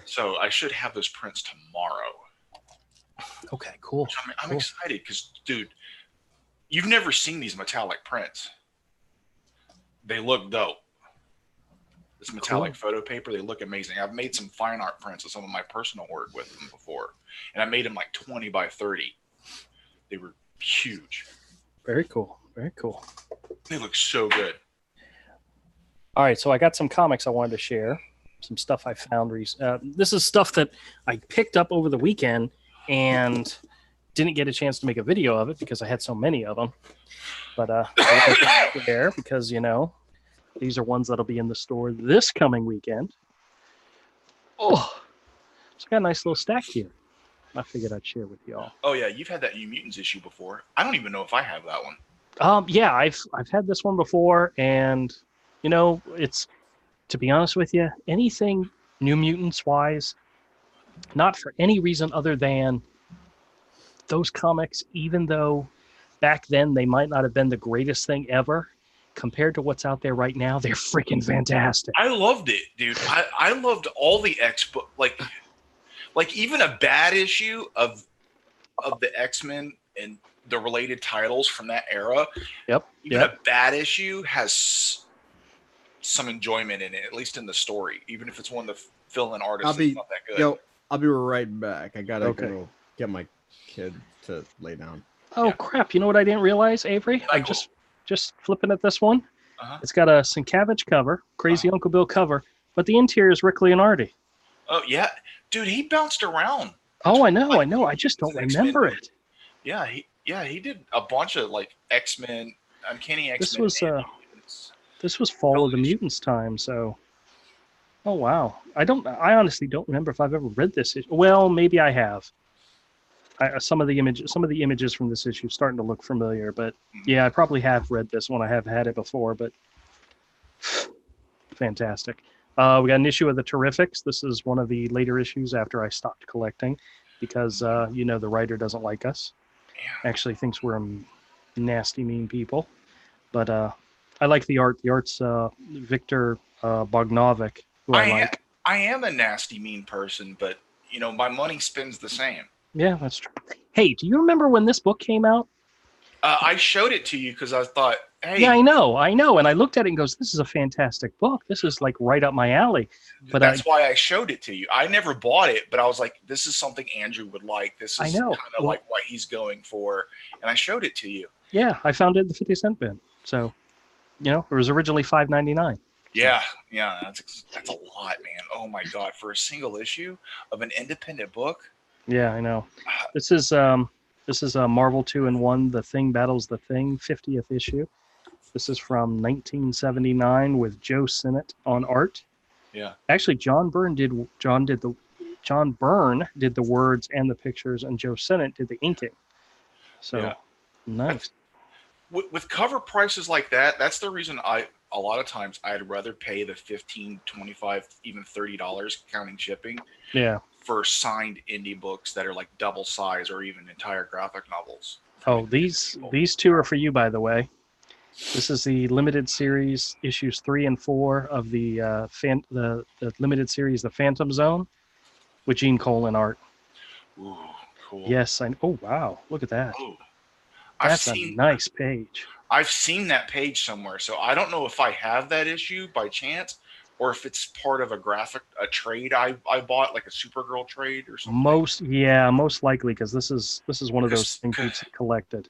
So I should have those prints tomorrow. Okay, cool. I'm excited because, dude, you've never seen these metallic prints. They look dope. This metallic photo paper, they look amazing. I've made some fine art prints of some of my personal work with them before. And I made them like 20 by 30. They were huge. Very cool. Very cool. They look so good. All right, so I got some comics I wanted to share. Some stuff I found recently. This is stuff that I picked up over the weekend, and Didn't get a chance to make a video of it because I had so many of them. But there because, you know, these are ones that'll be in the store this coming weekend. Oh, so I got a nice little stack here. I figured I'd share with y'all. Oh yeah, you've had that New Mutants issue before. I don't even know if I have that one. Yeah, I've had this one before, and you know, it's, to be honest with you, anything New Mutants wise, not for any reason other than those comics, even though back then they might not have been the greatest thing ever, compared to what's out there right now, they're freaking fantastic. I loved it, dude. I loved all the X-book, like even a bad issue of the X-Men and the related titles from that era. Yep. Even a bad issue has some enjoyment in it, at least in the story, even if it's one of the fill-in artists that's not that good. Yo, I'll be right back. I gotta go get my kid to lay down. Oh crap! You know what I didn't realize, Avery? I'm just flipping at this one. It's got a Sienkiewicz cover, Crazy Uncle Bill cover, but the interior is Rick Leonardi. Oh yeah, dude, he bounced around. Oh, I know. I just don't remember it. Yeah, he did a bunch of like X-Men, Uncanny X-Men. This was Fall of the Mutants time, so. Oh wow! I honestly don't remember if I've ever read this issue. Well, maybe I have. Some of the images from this issue starting to look familiar, but yeah, I probably have read this one. I have had it before, but fantastic. We got an issue of the Terrifics. This is one of the later issues after I stopped collecting because you know, the writer doesn't like us. Actually thinks we're nasty, mean people. But I like the art. The art's Victor Bogdanovic, who I like. I am a nasty, mean person, but you know, my money spends the same. Yeah, that's true. Hey, do you remember when this book came out? I showed it to you because I thought, hey. Yeah, I know. And I looked at it and goes, this is a fantastic book. This is like right up my alley. But that's why I showed it to you. I never bought it, but I was like, this is something Andrew would like. This is kind of like what he's going for. And I showed it to you. Yeah, I found it in the 50-cent bin. So, you know, it was originally $5.99. Yeah, that's a lot, man. Oh my God, for a single issue of an independent book. Yeah, I know. This is Marvel 2-in-1, The Thing Battles the Thing, 50th issue. This is from 1979 with Joe Sinnott on art. Yeah. Actually, John Byrne did the words and the pictures, and Joe Sinnott did the inking. So nice. With cover prices like that, that's the reason a lot of times I'd rather pay the $15, $25, even $30 counting shipping. Yeah. For signed indie books that are like double size or even entire graphic novels. Oh, these two are for you, by the way. This is the limited series issues 3 and 4 of the limited series, The Phantom Zone, with Gene Colan art. Ooh, cool. Yes, oh wow, look at that. Ooh. That's a nice page. I've seen that page somewhere, so I don't know if I have that issue by chance, or if it's part of a trade I bought, like a Supergirl trade or something. Most likely, because this is one of those things we've collected.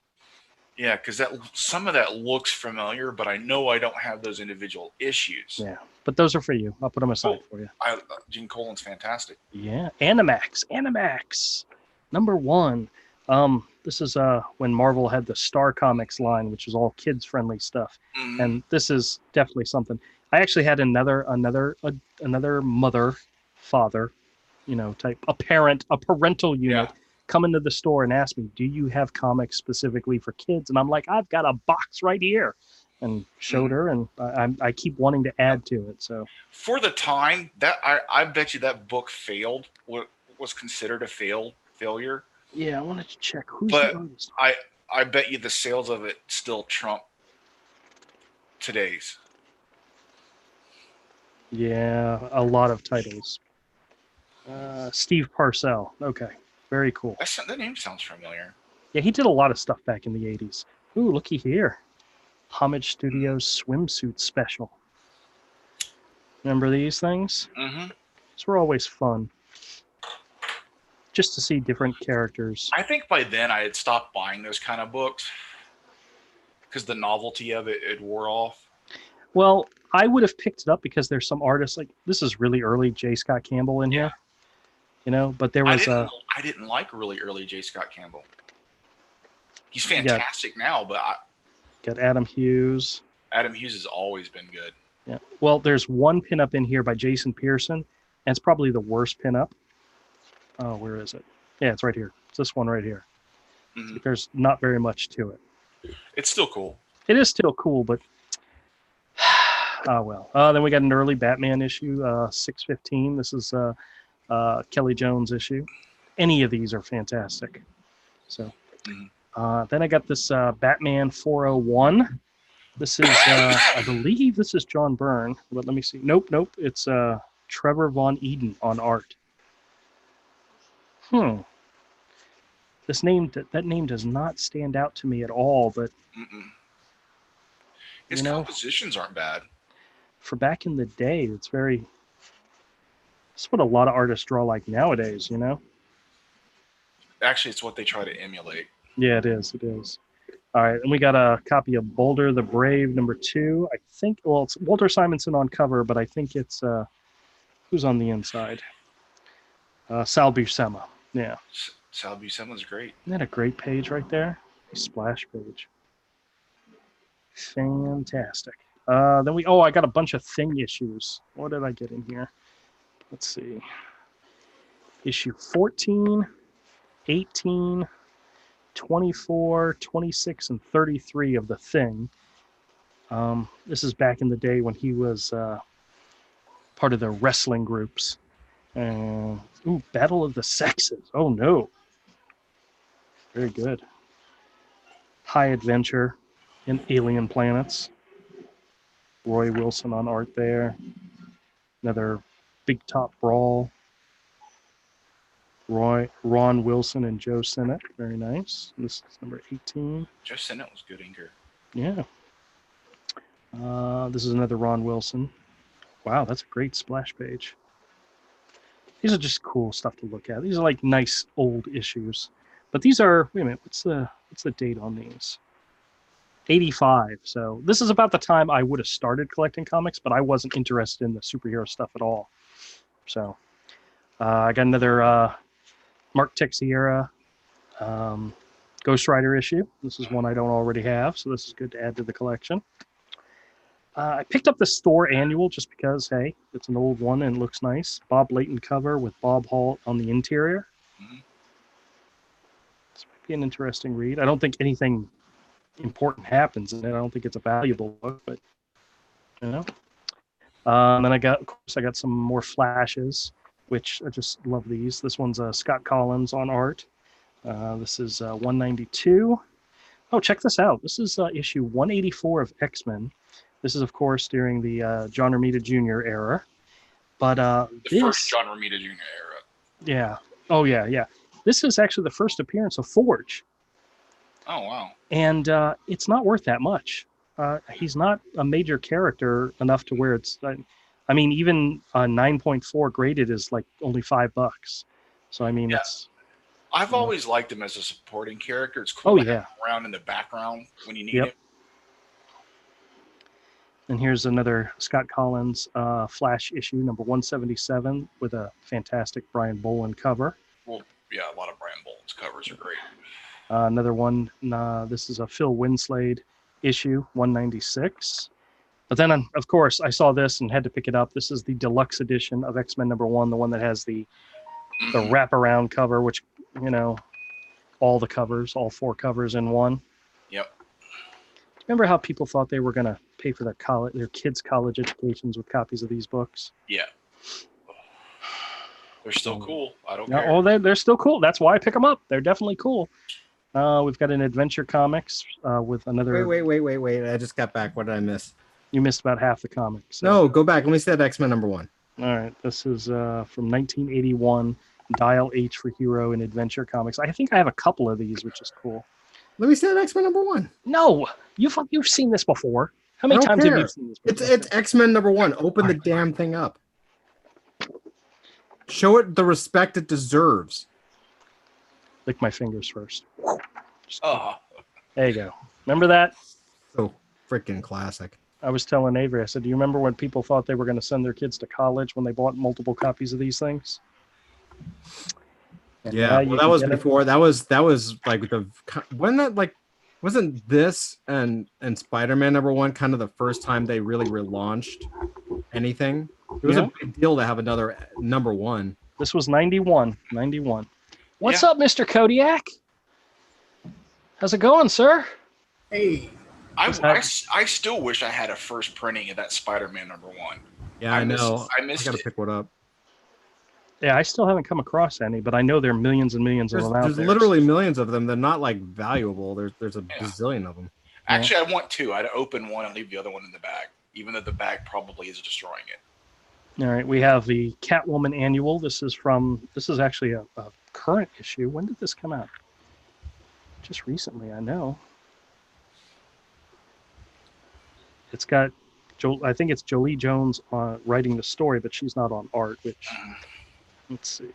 Yeah, because some of that looks familiar, but I know I don't have those individual issues. Yeah, but those are for you. I'll put them aside for you. Gene Colan's fantastic. Yeah, Animax, number 1. This is when Marvel had the Star Comics line, which is all kids-friendly stuff, and this is definitely something. I actually had another mother, father, you know, type a parental unit come into the store and ask me, "Do you have comics specifically for kids?" And I'm like, "I've got a box right here," and showed her, and I keep wanting to add to it. So for the time that I bet you that book failed, was considered a failure. Yeah, I wanted to check who's but the artist. I bet you the sales of it still trump today's. Yeah, a lot of titles. Steve Parcell. Okay, very cool. That name sounds familiar. Yeah, he did a lot of stuff back in the 80s. Ooh, looky here. Homage Studios swimsuit special. Remember these things? Mm-hmm. These were always fun. Just to see different characters. I think by then I had stopped buying those kind of books because the novelty of it wore off. Well, I would have picked it up because there's some artists, like, this is really early J. Scott Campbell in here. You know, but there was I didn't like really early J. Scott Campbell. He's fantastic now, but got Adam Hughes. Adam Hughes has always been good. Yeah. Well, there's one pinup in here by Jason Pearson, and it's probably the worst pinup. Oh, where is it? Yeah, it's right here. It's this one right here. Mm-hmm. There's not very much to it. It's still cool. It is still cool, but well. Then we got an early Batman issue, 615. This is Kelly Jones issue. Any of these are fantastic. So then I got this Batman 401. This is, I believe this is John Byrne, but let me see. Nope. It's Trevor Von Eden on art. This name, that name does not stand out to me at all, but his compositions aren't bad. For back in the day, it's what a lot of artists draw like nowadays, Actually, it's what they try to emulate. Yeah, it is. All right, and we got a copy of Boulder the Brave #2. I think, it's Walter Simonson on cover, but I think it's, who's on the inside? Sal Buscema, yeah. Sal Buscema's great. Isn't that a great page right there? A splash page. Fantastic. Then I got a bunch of Thing issues. What did I get in here? Let's see. Issue 14, 18, 24, 26, and 33 of The Thing. This is back in the day when he was part of the wrestling groups. Battle of the Sexes. Oh, no. Very good. High Adventure in Alien Planets. Roy Wilson on art there. Another Big Top Brawl. Ron Wilson and Joe Sinnott. Very nice. This is number 18. Joe Sinnott was good inker. Yeah. This is another Ron Wilson. Wow, that's a great splash page. These are just cool stuff to look at. These are like nice old issues. But these are, wait a minute, what's the date on these? 85. So this is about the time I would have started collecting comics, but I wasn't interested in the superhero stuff at all. So I got another Mark Texiera Ghost Rider issue. This is one I don't already have, so this is good to add to the collection. I picked up this Thor annual just because, hey, it's an old one and it looks nice. Bob Layton cover with Bob Hall on the interior. This might be an interesting read. I don't think anything important happens in it. I don't think it's a valuable book, but And then I got some more flashes, which I just love these. This one's Scott Collins on art. This is 192. Oh, check this out. This is issue 184 of X-Men. This is, of course, during the John Romita Jr. era. But the first John Romita Jr. era. Yeah. Oh, yeah. This is actually the first appearance of Forge. Oh, wow. And it's not worth that much. He's not a major character enough to where it's... I mean, even 9.4 graded is like only $5. So, I mean, it's... I've always liked him as a supporting character. It's cool to have him around in the background when you need him. And here's another Scott Collins Flash issue, number 177, with a fantastic Brian Bolland cover. Well, yeah, a lot of Brian Bolland's covers are great. Another one, this is a Phil Winslade issue, 196. But then, of course, I saw this and had to pick it up. This is the deluxe edition of X-Men #1, the one that has the wraparound cover, which, you know, all the covers, all 4 covers in one. Yep. Remember how people thought they were going to pay for their kids' college educations with copies of these books? Yeah. They're still cool. I don't care. Oh, they're still cool. That's why I pick them up. They're definitely cool. We've got an Adventure Comics with another... Wait. I just got back. What did I miss? You missed about half the comics. So. No, go back. Let me see that X-Men #1. All right. This is from 1981, Dial H for Hero in Adventure Comics. I think I have a couple of these, which is cool. Let me see that X-Men #1. No, you've seen this before. How many times have you seen this before? It's X-Men #1. Open the damn thing up. Show it the respect it deserves. Lick my fingers first. Oh. There you go. Remember that? So freaking classic. I was telling Avery, I said, do you remember when people thought they were going to send their kids to college when they bought multiple copies of these things? And yeah, well, that was before. That was like when that like wasn't this and Spider-Man #1 kind of the first time they really relaunched anything? It was a big deal to have another #1. This was 91. What's up, Mr. Kodiak? How's it going, sir? Hey. I still wish I had a first printing of that Spider-Man #1. Yeah, I know. I missed it. I gotta pick one up. Yeah, I still haven't come across any, but I know there are millions and millions of them out there. There's literally millions of them. They're not like valuable. There's a bazillion of them. Actually, I want two. I'd open one and leave the other one in the bag, even though the bag probably is destroying it. All right, we have the Catwoman Annual. This is actually a current issue. When did this come out? Just recently, I know. It's got I think it's Jolie Jones writing the story, but she's not on art, which, let's see.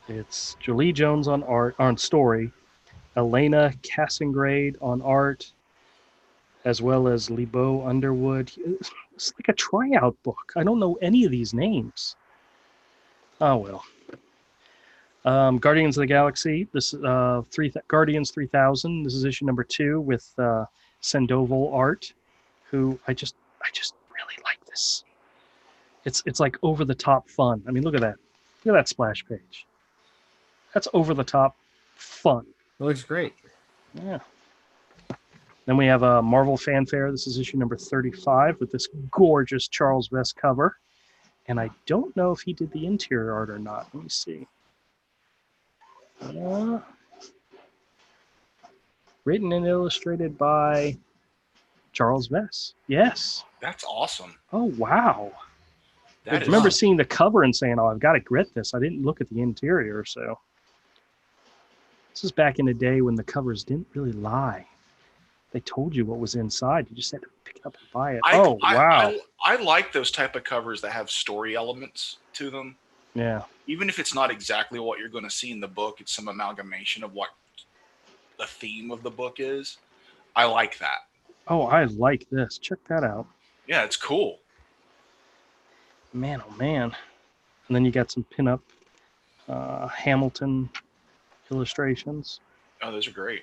It's Jolie Jones on story, Elena Cassingrade on art, as well as Lebo Underwood. It's like a tryout book. I don't know any of these names. Oh, well. Guardians of the Galaxy. This Guardians 3000. This is issue number 2 with Sandoval art, who I just really like this. It's like over the top fun. I mean, look at that. Look at that splash page. That's over the top fun. It looks great. Yeah. Then we have a Marvel Fanfare. This is issue number 35 with this gorgeous Charles Vess cover. And I don't know if he did the interior art or not. Let me see. Written and illustrated by Charles Vess. Yes. That's awesome. Oh, wow. I remember seeing the cover and saying, oh, I've got to grit this. I didn't look at the interior, so. This is back in the day when the covers didn't really lie. They told you what was inside. You just had to pick it up and buy it. Wow. I like those type of covers that have story elements to them. Yeah. Even if it's not exactly what you're going to see in the book, it's some amalgamation of what the theme of the book is. I like that. Oh, I like this. Check that out. Yeah, it's cool. Man, oh man. And then you got some pinup Hamilton illustrations. Oh, those are great.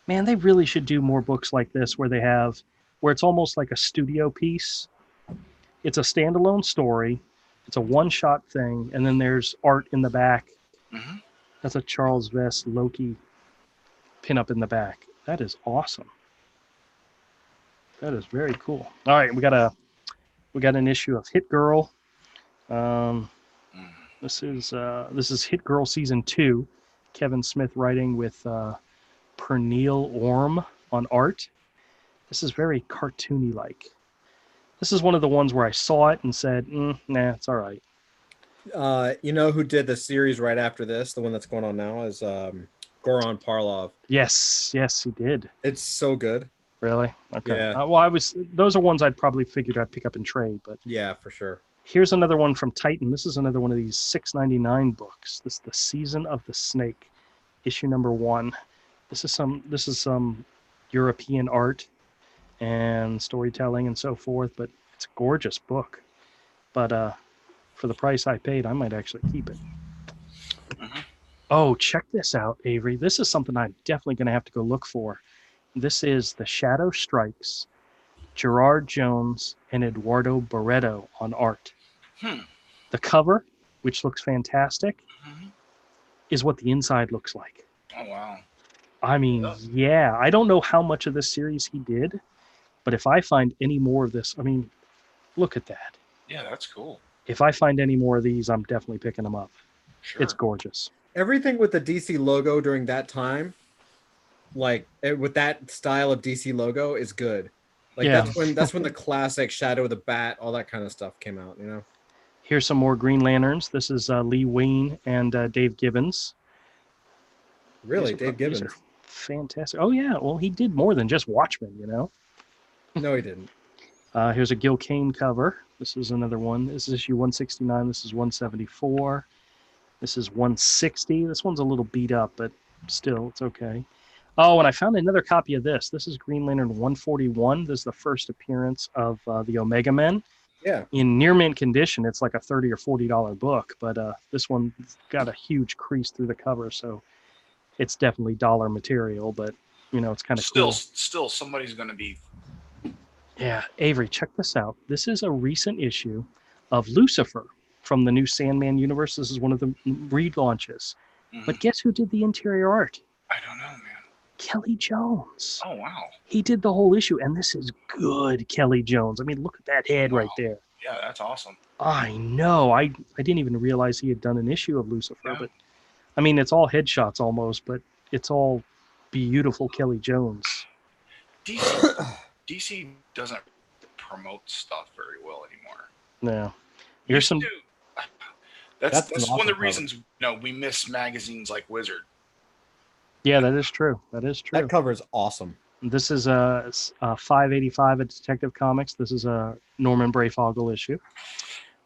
Man, they really should do more books like this where it's almost like a studio piece. It's a standalone story. It's a one-shot thing, and then there's art in the back. Mm-hmm. That's a Charles Vess Loki pinup in the back. That is awesome. That is very cool. All right, we got an issue of Hit Girl. This is Hit Girl season 2. Kevin Smith writing with Pernille Orme on art. This is very cartoony like. This is one of the ones where I saw it and said, nah, it's all right. You know who did the series right after this? The one that's going on now is Goran Parlov. Yes, he did. It's so good. Really? Okay. Yeah. Those are ones I'd probably figured I'd pick up and trade, but yeah, for sure. Here's another one from Titan. This is another one of these $6.99 books. This is The Season of the Snake, issue number 1. This is some European art and storytelling and so forth, but it's a gorgeous book. But for the price I paid, I might actually keep it. Mm-hmm. Oh, check this out, Avery. This is something I'm definitely going to have to go look for. This is The Shadow Strikes, Gerard Jones and Eduardo Barreto on art. The cover, which looks fantastic, is what the inside looks like. Oh, wow. I mean, yeah. I don't know how much of this series he did, but if I find any more of this, I mean, look at that. Yeah, that's cool. If I find any more of these, I'm definitely picking them up. Sure. It's gorgeous. Everything with the DC logo during that time, like with that style of DC logo, is good. Like that's when the classic Shadow of the Bat, all that kind of stuff came out, you know? Here's some more Green Lanterns. This is Lee Wein and Dave Gibbons. Really? Dave Gibbons? These are fantastic. Oh, yeah. Well, he did more than just Watchmen, you know? No, he didn't. Here's a Gil Kane cover. This is another one. This is issue 169. This is 174. This is 160. This one's a little beat up, but still, it's okay. Oh, and I found another copy of this. This is Green Lantern 141. This is the first appearance of the Omega Men. Yeah. In near mint condition, it's like a $30 or $40 book, but this one got a huge crease through the cover, so it's definitely dollar material. But it's kind of cool. Still, somebody's going to be. Yeah, Avery, check this out. This is a recent issue of Lucifer from the new Sandman universe. This is one of the relaunches. Mm-hmm. But guess who did the interior art? I don't know, man. Kelly Jones. Oh, wow. He did the whole issue, and this is good Kelly Jones. I mean, look at that head right there. Yeah, that's awesome. I know. I didn't even realize he had done an issue of Lucifer, but I mean, it's all headshots almost, but it's all beautiful Kelly Jones. DC doesn't promote stuff very well anymore. No. Here's some. That's one of the reasons we miss magazines like Wizard. Yeah, that is true. That cover is awesome. This is a 585 of Detective Comics. This is a Norman Breyfogle issue.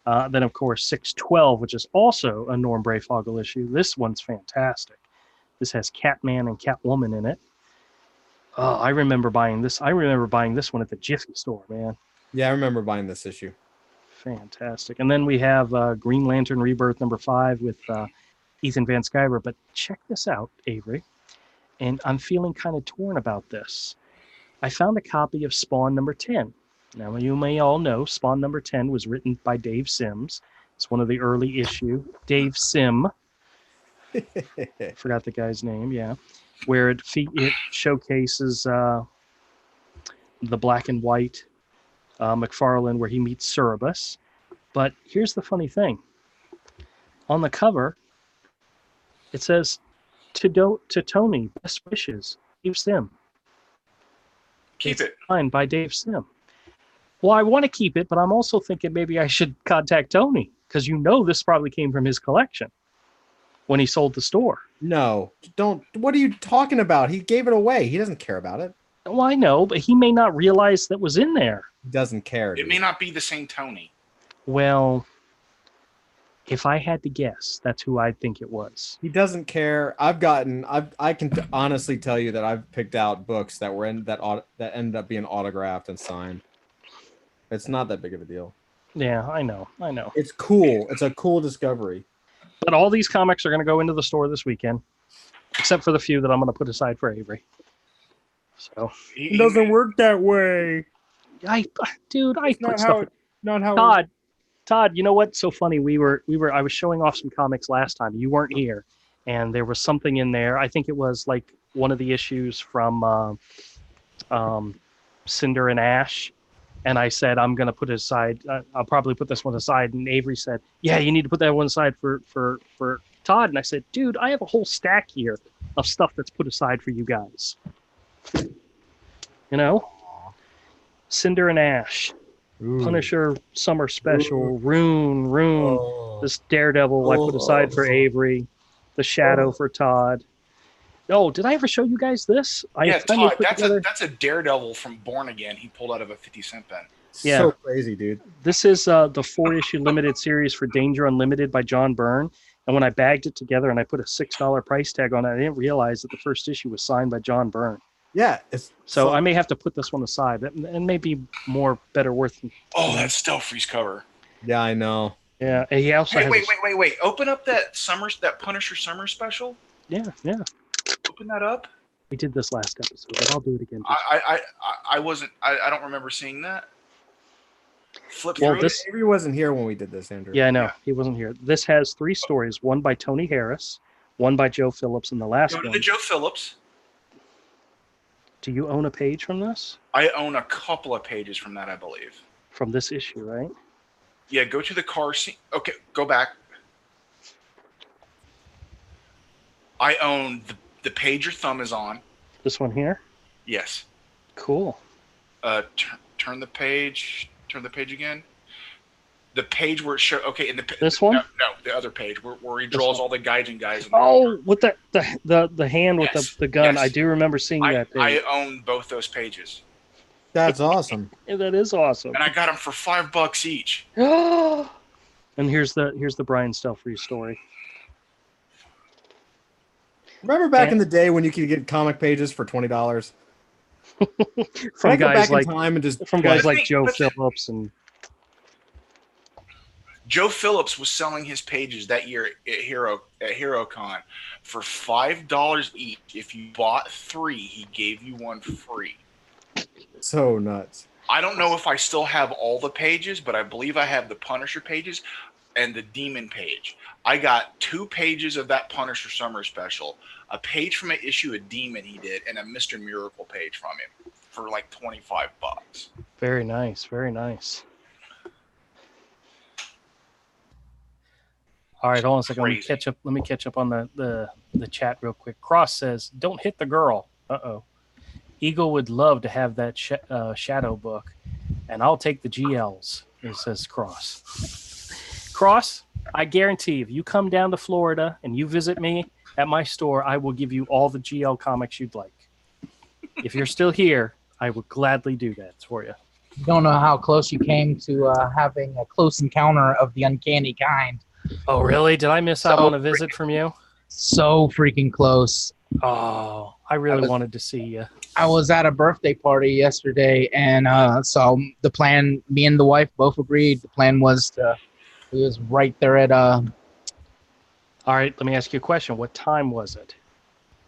Then, of course, 612, which is also a Norm Breyfogle issue. This one's fantastic. This has Catman and Catwoman in it. Oh, I remember buying this. I remember buying this one at the Jiffy store, man. Yeah, I remember buying this issue. Fantastic. And then we have Green Lantern Rebirth number 5 with Ethan Van Sciver. But check this out, Avery. And I'm feeling kind of torn about this. I found a copy of Spawn number 10. Now, you may all know Spawn number 10 was written by Dave Sims. It's one of the early issue. Dave Sim. Forgot the guy's name, yeah. Where it showcases the black and white McFarlane where he meets Cerebus. But here's the funny thing. On the cover, it says, to Tony, best wishes, Dave Sim. Keep it. Signed by Dave Sim. Well, I want to keep it, but I'm also thinking maybe I should contact Tony because this probably came from his collection when he sold the store. No, don't. What are you talking about? He gave it away. He doesn't care about it. Well, I know, but he may not realize that was in there. He doesn't care. It may not be the same Tony. Well, if I had to guess, that's who I think it was. He doesn't care. I can honestly tell you that I've picked out books that were that ended up being autographed and signed. It's not that big of a deal. Yeah, I know. It's cool. It's a cool discovery. But all these comics are going to go into the store this weekend, except for the few that I'm going to put aside for Avery. So it doesn't work that way. I put stuff. Not how. Todd, you know what's so funny? I was showing off some comics last time. You weren't here, and there was something in there. I think it was like one of the issues from Cinder and Ash. And I said, I'm going to put it aside. I'll probably put this one aside. And Avery said, yeah, you need to put that one aside for Todd. And I said, dude, I have a whole stack here of stuff that's put aside for you guys. Cinder and Ash, Ooh. Punisher Summer Special, Rune, this Daredevil I put aside for Avery, the Shadow for Todd. Oh, did I ever show you guys this? Todd, that's a Daredevil from Born Again. He pulled out of a 50-cent pen. Yeah. So crazy, dude. This is the 4-issue limited series for Danger Unlimited by John Byrne. And when I bagged it together and I put a $6 price tag on it, I didn't realize that the first issue was signed by John Byrne. Yeah. So I may have to put this one aside. And maybe better worth. Oh, that Stealth Freeze cover. Yeah, I know. Yeah. And he also wait. Open up that Punisher Summer Special. Yeah. Open that up. We did this last episode, but I'll do it again. I don't remember seeing that. Avery wasn't here when we did this, Andrew. Yeah, I know. He wasn't here. This has 3 stories, one by Tony Harris, one by Joe Phillips, and the last one. The Joe Phillips. Do you own a page from this? I own a couple of pages from that, I believe. From this issue, right? Yeah, go to the car scene. Okay, go back. I own the page your thumb is on. This one here? Yes. Cool. Turn the page. Turn the page again. The page where it shows. Okay, this one? No, the other page where he draws all the Gaijin guys. With the hand with the gun. Yes. I do remember seeing that page. I own both those pages. That's awesome. Yeah, that is awesome. And I got them for $5 each. And here's the Brian Stelfreeze story. Remember back in the day when you could get comic pages for $20? From guys like Joe Phillips was selling his pages that year at HeroCon for $5 each. If you bought 3, he gave you 1 free. So nuts. I don't know if I still have all the pages, but I believe I have the Punisher pages and the Demon page. I got 2 pages of that Punisher Summer Special, a page from an issue of Demon he did, and a Mr. Miracle page from him for like $25. Very nice, very nice. All right, hold on a second. Let me catch up on the chat real quick. Cross says, "Don't hit the girl." Uh-oh. Eagle would love to have that shadow book, and I'll take the GLs. It says Cross. Cross, I guarantee if you come down to Florida and you visit me at my store, I will give you all the GL comics you'd like. If you're still here, I would gladly do that for you. You don't know how close you came to having a close encounter of the uncanny kind. Oh, really? Did I miss out on a visit from you? So freaking close. Oh, I really wanted to see you. I was at a birthday party yesterday, and so the plan, me and the wife both agreed, the plan was it was right there at... All right, let me ask you a question. What time was it?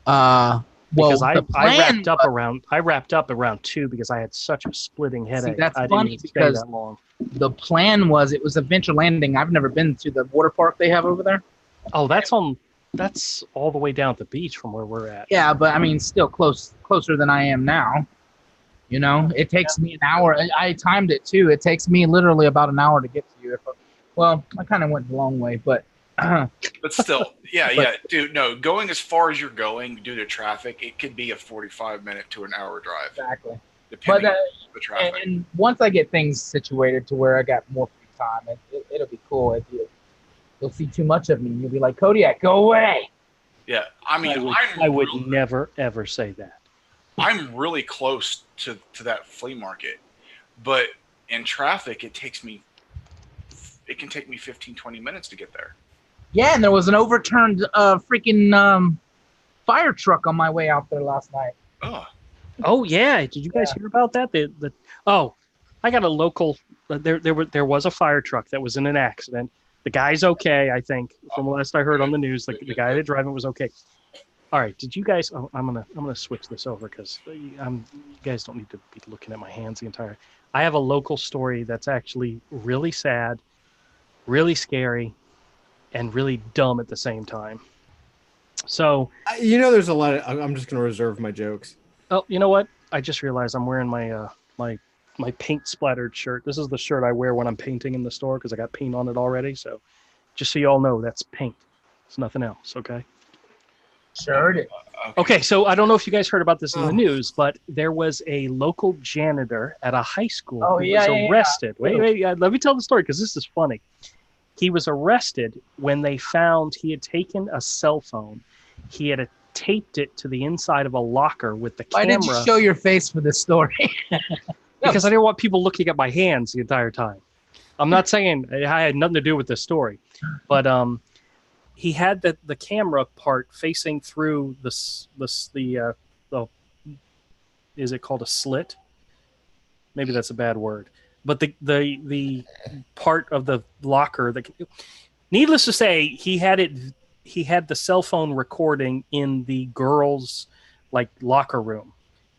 Because I wrapped up around 2 because I had such a splitting headache. See, that's I funny didn't because stay that long. The plan was it was a Venture Landing. I've never been to the water park they have over there. Oh, that's all the way down at the beach from where we're at. Yeah, but I mean, still closer than I am now. You know, it takes me an hour. I timed it too. It takes me literally about an hour to get to you. Well, I kind of went the long way, but. But still, yeah, dude. No, going as far as you're going due to traffic, it could be a 45-minute to an hour drive. Exactly. Depending on the traffic. And once I get things situated to where I got more free time, it'll be cool. You'll see too much of me, and you'll be like, Kodiak, go away. Yeah, I mean, I would never ever say that. I'm really close to that flea market, but in traffic, it can take me 15, 20 minutes to get there. Yeah, and there was an overturned freaking fire truck on my way out there last night. Oh yeah, did you guys hear about that? I got a local. There was a fire truck that was in an accident. The guy's okay, I think. From the last I heard on the news, the guy that drove it was okay. All right, did you guys? Oh, I'm gonna switch this over because you guys don't need to be looking at my hands the entire. I have a local story that's actually really sad, really scary, and really dumb at the same time. So there's a lot of. I'm just gonna reserve my jokes. Oh, you know what? I just realized I'm wearing my my paint splattered shirt. This is the shirt I wear when I'm painting in the store because I got paint on it already. So just so you all know, that's paint. It's nothing else, okay? Sure. Okay, so I don't know if you guys heard about this in the news, but there was a local janitor at a high school who was arrested. Yeah. Wait, let me tell the story because this is funny. He was arrested when they found he had taken a cell phone. He had taped it to the inside of a locker with the camera. Why did you show your face for this story? Because I didn't want people looking at my hands the entire time. I'm not saying I had nothing to do with this story, but he had the camera part facing through the is it called a slit? Maybe that's a bad word. But the part of the locker that, needless to say, he had the cell phone recording in the girls' locker room.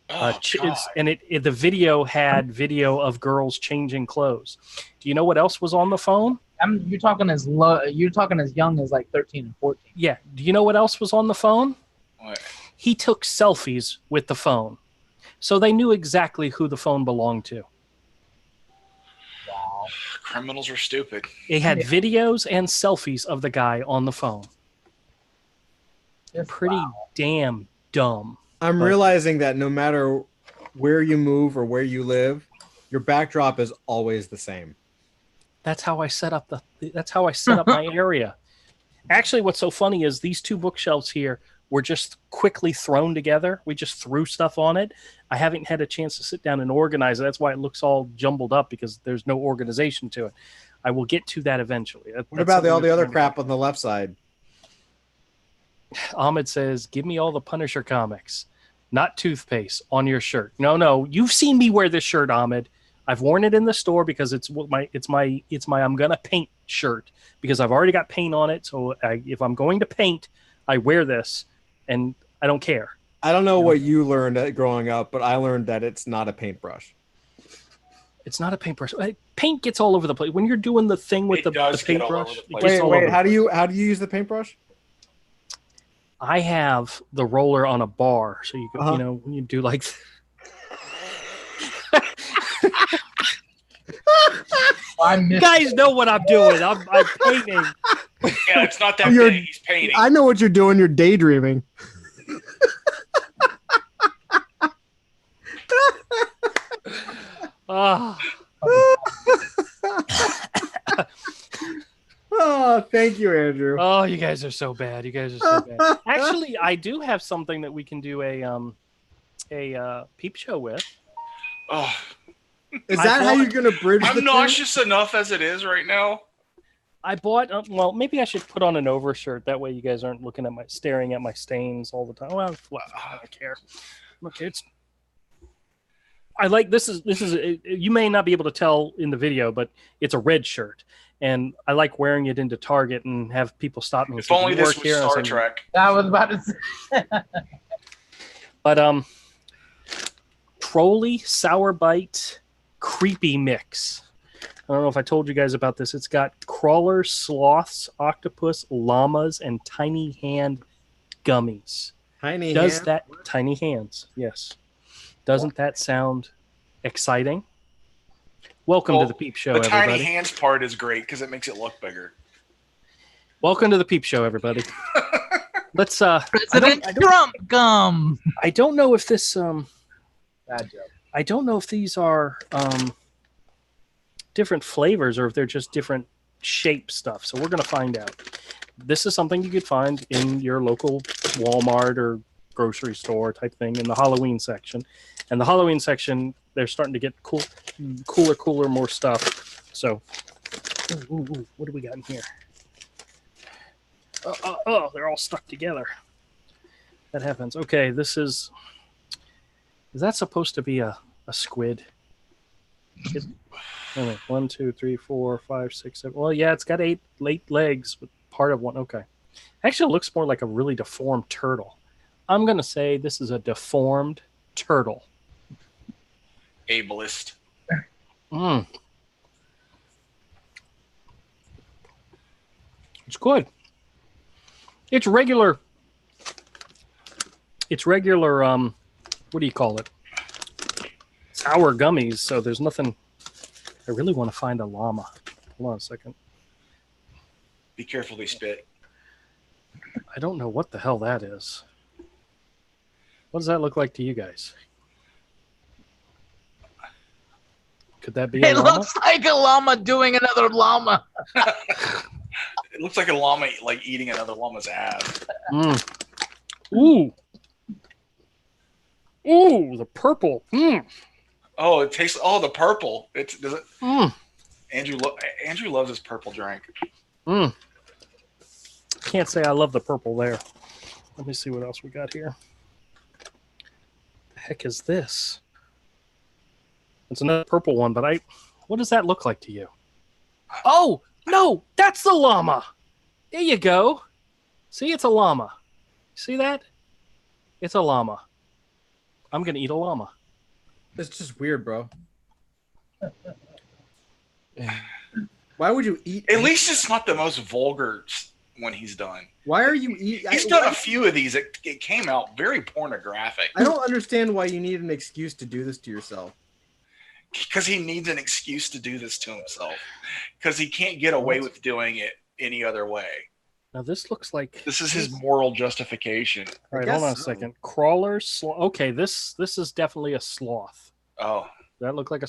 The video had video of girls changing clothes. Do you know what else was on the phone? You're talking as young as 13 and 14. Yeah. Do you know what else was on the phone? What? He took selfies with the phone, so they knew exactly who the phone belonged to. Wow. Criminals are stupid. They had videos and selfies of the guy on the phone. Pretty damn dumb. I'm realizing that no matter where you move or where you live, your backdrop is always the same. That's how I set up my area. Actually, what's so funny is these 2 bookshelves here were just quickly thrown together. We just threw stuff on it. I haven't had a chance to sit down and organize it. That's why it looks all jumbled up, because there's no organization to it. I will get to that eventually. What about all the other crap on the left side? Ahmed says, "Give me all the Punisher comics, not toothpaste on your shirt." No, you've seen me wear this shirt, Ahmed. I've worn it in the store because it's my I'm gonna paint shirt because I've already got paint on it. So if I'm going to paint, I wear this, and I don't care. I don't know what you learned growing up, but I learned that it's not a paintbrush. It's not a paintbrush. Paint gets all over the place when you're doing the thing with the paintbrush. Wait. How do you use the paintbrush? I have the roller on a bar, so you go, you know, when you do like. You guys know what I'm doing. I'm painting. Yeah, it's not that big. He's painting. I know what you're doing. You're daydreaming. Oh, thank you, Andrew. Oh, you guys are so bad. Actually, I do have something that we can do a peep show with. Oh, is that how you're gonna bridge? I'm nauseous enough as it is right now. I bought. Well, maybe I should put on an overshirt. That way, you guys aren't staring at my stains all the time. Well, I don't care. Okay, I like this is you may not be able to tell in the video, but it's a red shirt, and I like wearing it into Target and have people stop me. If only this was Star Trek. I was about to say. But Trolley Sour Bite Creepy Mix. I don't know if I told you guys about this. It's got crawlers, sloths, octopus, llamas, and tiny hand gummies. Tiny hands? Yes. Doesn't that sound exciting? Welcome to the Peep Show, everybody. The tiny hands part is great because it makes it look bigger. Welcome to the Peep Show, everybody. Let's President Trump gum. I don't know if this Bad joke. I don't know if these are different flavors or if they're just different shape stuff. So we're gonna find out. This is something you could find in your local Walmart or grocery store type thing in the Halloween section. And the Halloween section, they're starting to get cooler, more stuff. So, what do we got in here? Oh, they're all stuck together. That happens. Okay, this is that supposed to be a squid? Wait, 1, 2, 3, 4, 5, 6, 7. Well, yeah, it's got 8 legs, but part of one. Okay. Actually, it looks more like a really deformed turtle. I'm going to say this is a deformed turtle. Ableist. It's good. It's regular. What do you call it? Sour gummies, so there's nothing. I really want to find a llama. Hold on a second. Be careful they spit. I don't know what the hell that is. What does that look like to you guys? Could that be a llama? It looks like a llama doing another llama. It looks like a llama like eating another llama's ass. Ooh, the purple. Oh, it tastes. Oh, the purple. Does it? Andrew loves his purple drink. Can't say I love the purple there. Let me see what else we got here. The heck is this? It's another purple one, but what does that look like to you? Oh, no, that's the llama. There you go. See, it's a llama. See that? It's a llama. I'm going to eat a llama. It's just weird, bro. Why would you eat? At least it's not the most vulgar when he's done. Why are you eating? He's done a few of these. It came out very pornographic. I don't understand why you need an excuse to do this to yourself. Because he needs an excuse to do this to himself. Because he can't get away with doing it any other way. Now this looks like this is his moral justification. All right, hold on a second. Crawler, okay, this is definitely a sloth. Oh, does that look like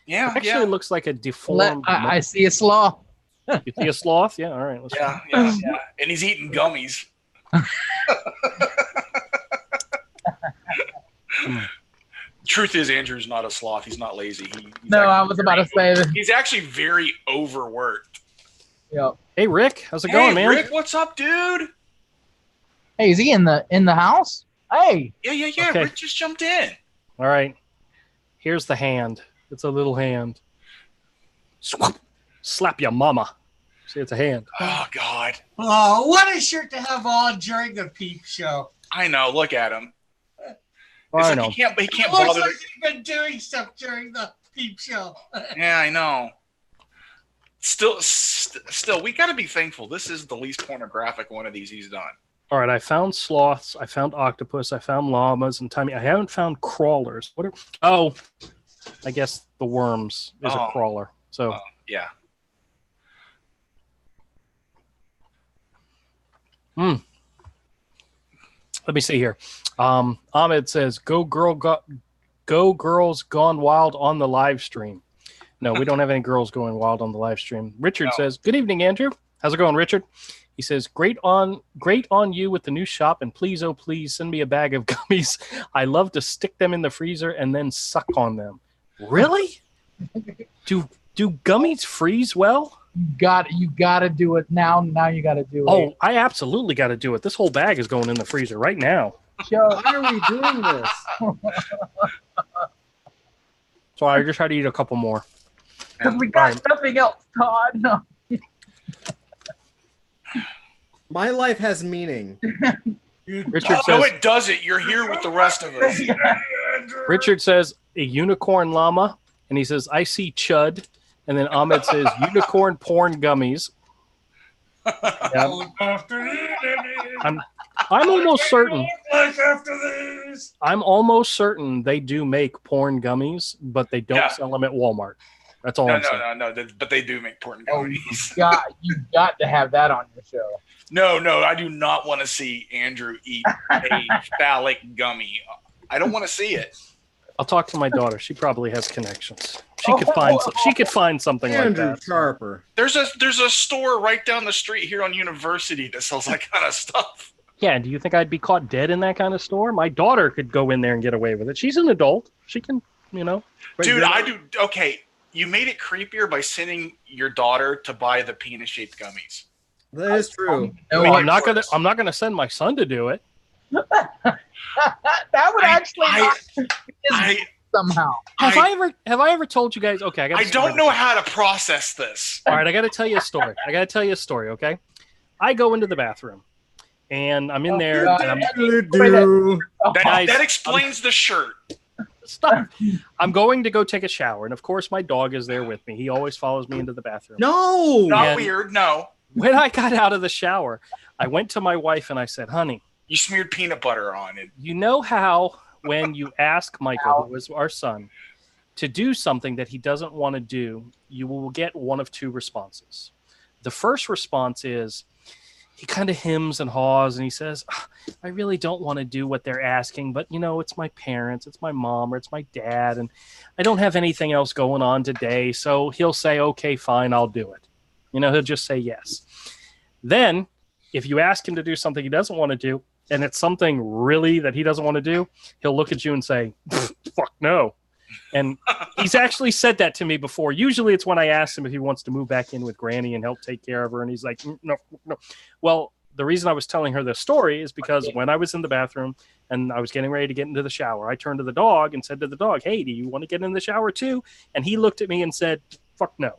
yeah. It actually looks like a deformed. I see a sloth. You see a sloth? Yeah. All right. Yeah. And he's eating gummies. Truth is, Andrew's not a sloth. He's not lazy. I was about to say that. He's actually very overworked. Yep. Hey, Rick. How's it going, man? Rick, what's up, dude? Hey, is he in the house? Hey. Yeah. Okay. Rick just jumped in. All right. Here's the hand. It's a little hand. Slap your mama. See, it's a hand. Oh God. Oh, what a shirt to have on during the peep show. I know. Look at him. I know. He can't Looks bother. like he's been doing stuff during the peep show. Yeah, I know. Still, we got to be thankful. This is the least pornographic one of these he's done. All right, I found sloths, I found octopus, I found llamas and tiny. I haven't found crawlers. What? I guess the worms is a crawler. So yeah. Let me see here. Ahmed says, "Go girls gone wild on the live stream." No, we don't have any girls going wild on the live stream. Richard says, "Good evening, Andrew. How's it going, Richard?" He says, great on you with the new shop, and please, oh please, send me a bag of gummies. I love to stick them in the freezer and then suck on them. Really? Do gummies freeze well? You got to do it now. Now you got to do it. Oh, I absolutely got to do it. This whole bag is going in the freezer right now. Why are we doing this? So I just try to eat a couple more. Because we got nothing else, Todd. No. My life has meaning. Richard says, no, it doesn't. You're here with the rest of us. Richard says, a unicorn llama. And he says, I see chud. And then Ahmed says, unicorn porn gummies. I'm almost certain. I'm almost certain they do make porn gummies, but they don't sell them at Walmart. That's all I'm saying. No. But they do make porn gummies. You got to have that on your show. No, I do not want to see Andrew eat a phallic gummy. I don't want to see it. I'll talk to my daughter. She probably has connections. She could find something Andrew like that. Sharper. There's a store right down the street here on University that sells that kind of stuff. Yeah, and do you think I'd be caught dead in that kind of store? My daughter could go in there and get away with it. She's an adult. She can, Dude, I do. Okay, you made it creepier by sending your daughter to buy the penis-shaped gummies. That is true. I'm not gonna send my son to do it. That would somehow. Have I ever told you guys? Okay, I don't know how to process this. All right, I got to tell you a story. Okay, I go into the bathroom, and I'm in there. And that explains the shirt. Stop. I'm going to go take a shower, and of course, my dog is there with me. He always follows me into the bathroom. No, not weird. No. When I got out of the shower, I went to my wife and I said, honey. You smeared peanut butter on it. You know how when you ask Michael, who is our son, to do something that he doesn't want to do, you will get one of two responses. The first response is he kind of hems and haws and he says, I really don't want to do what they're asking, but it's my parents, it's my mom, or it's my dad, and I don't have anything else going on today. So he'll say, okay, fine, I'll do it. He'll just say yes. Then, if you ask him to do something he doesn't want to do, and it's something really that he doesn't want to do, he'll look at you and say, fuck no. And he's actually said that to me before. Usually it's when I ask him if he wants to move back in with Granny and help take care of her, and he's like, no. Well, the reason I was telling her this story is because when I was in the bathroom and I was getting ready to get into the shower, I turned to the dog and said to the dog, hey, do you want to get in the shower too? And he looked at me and said, fuck no.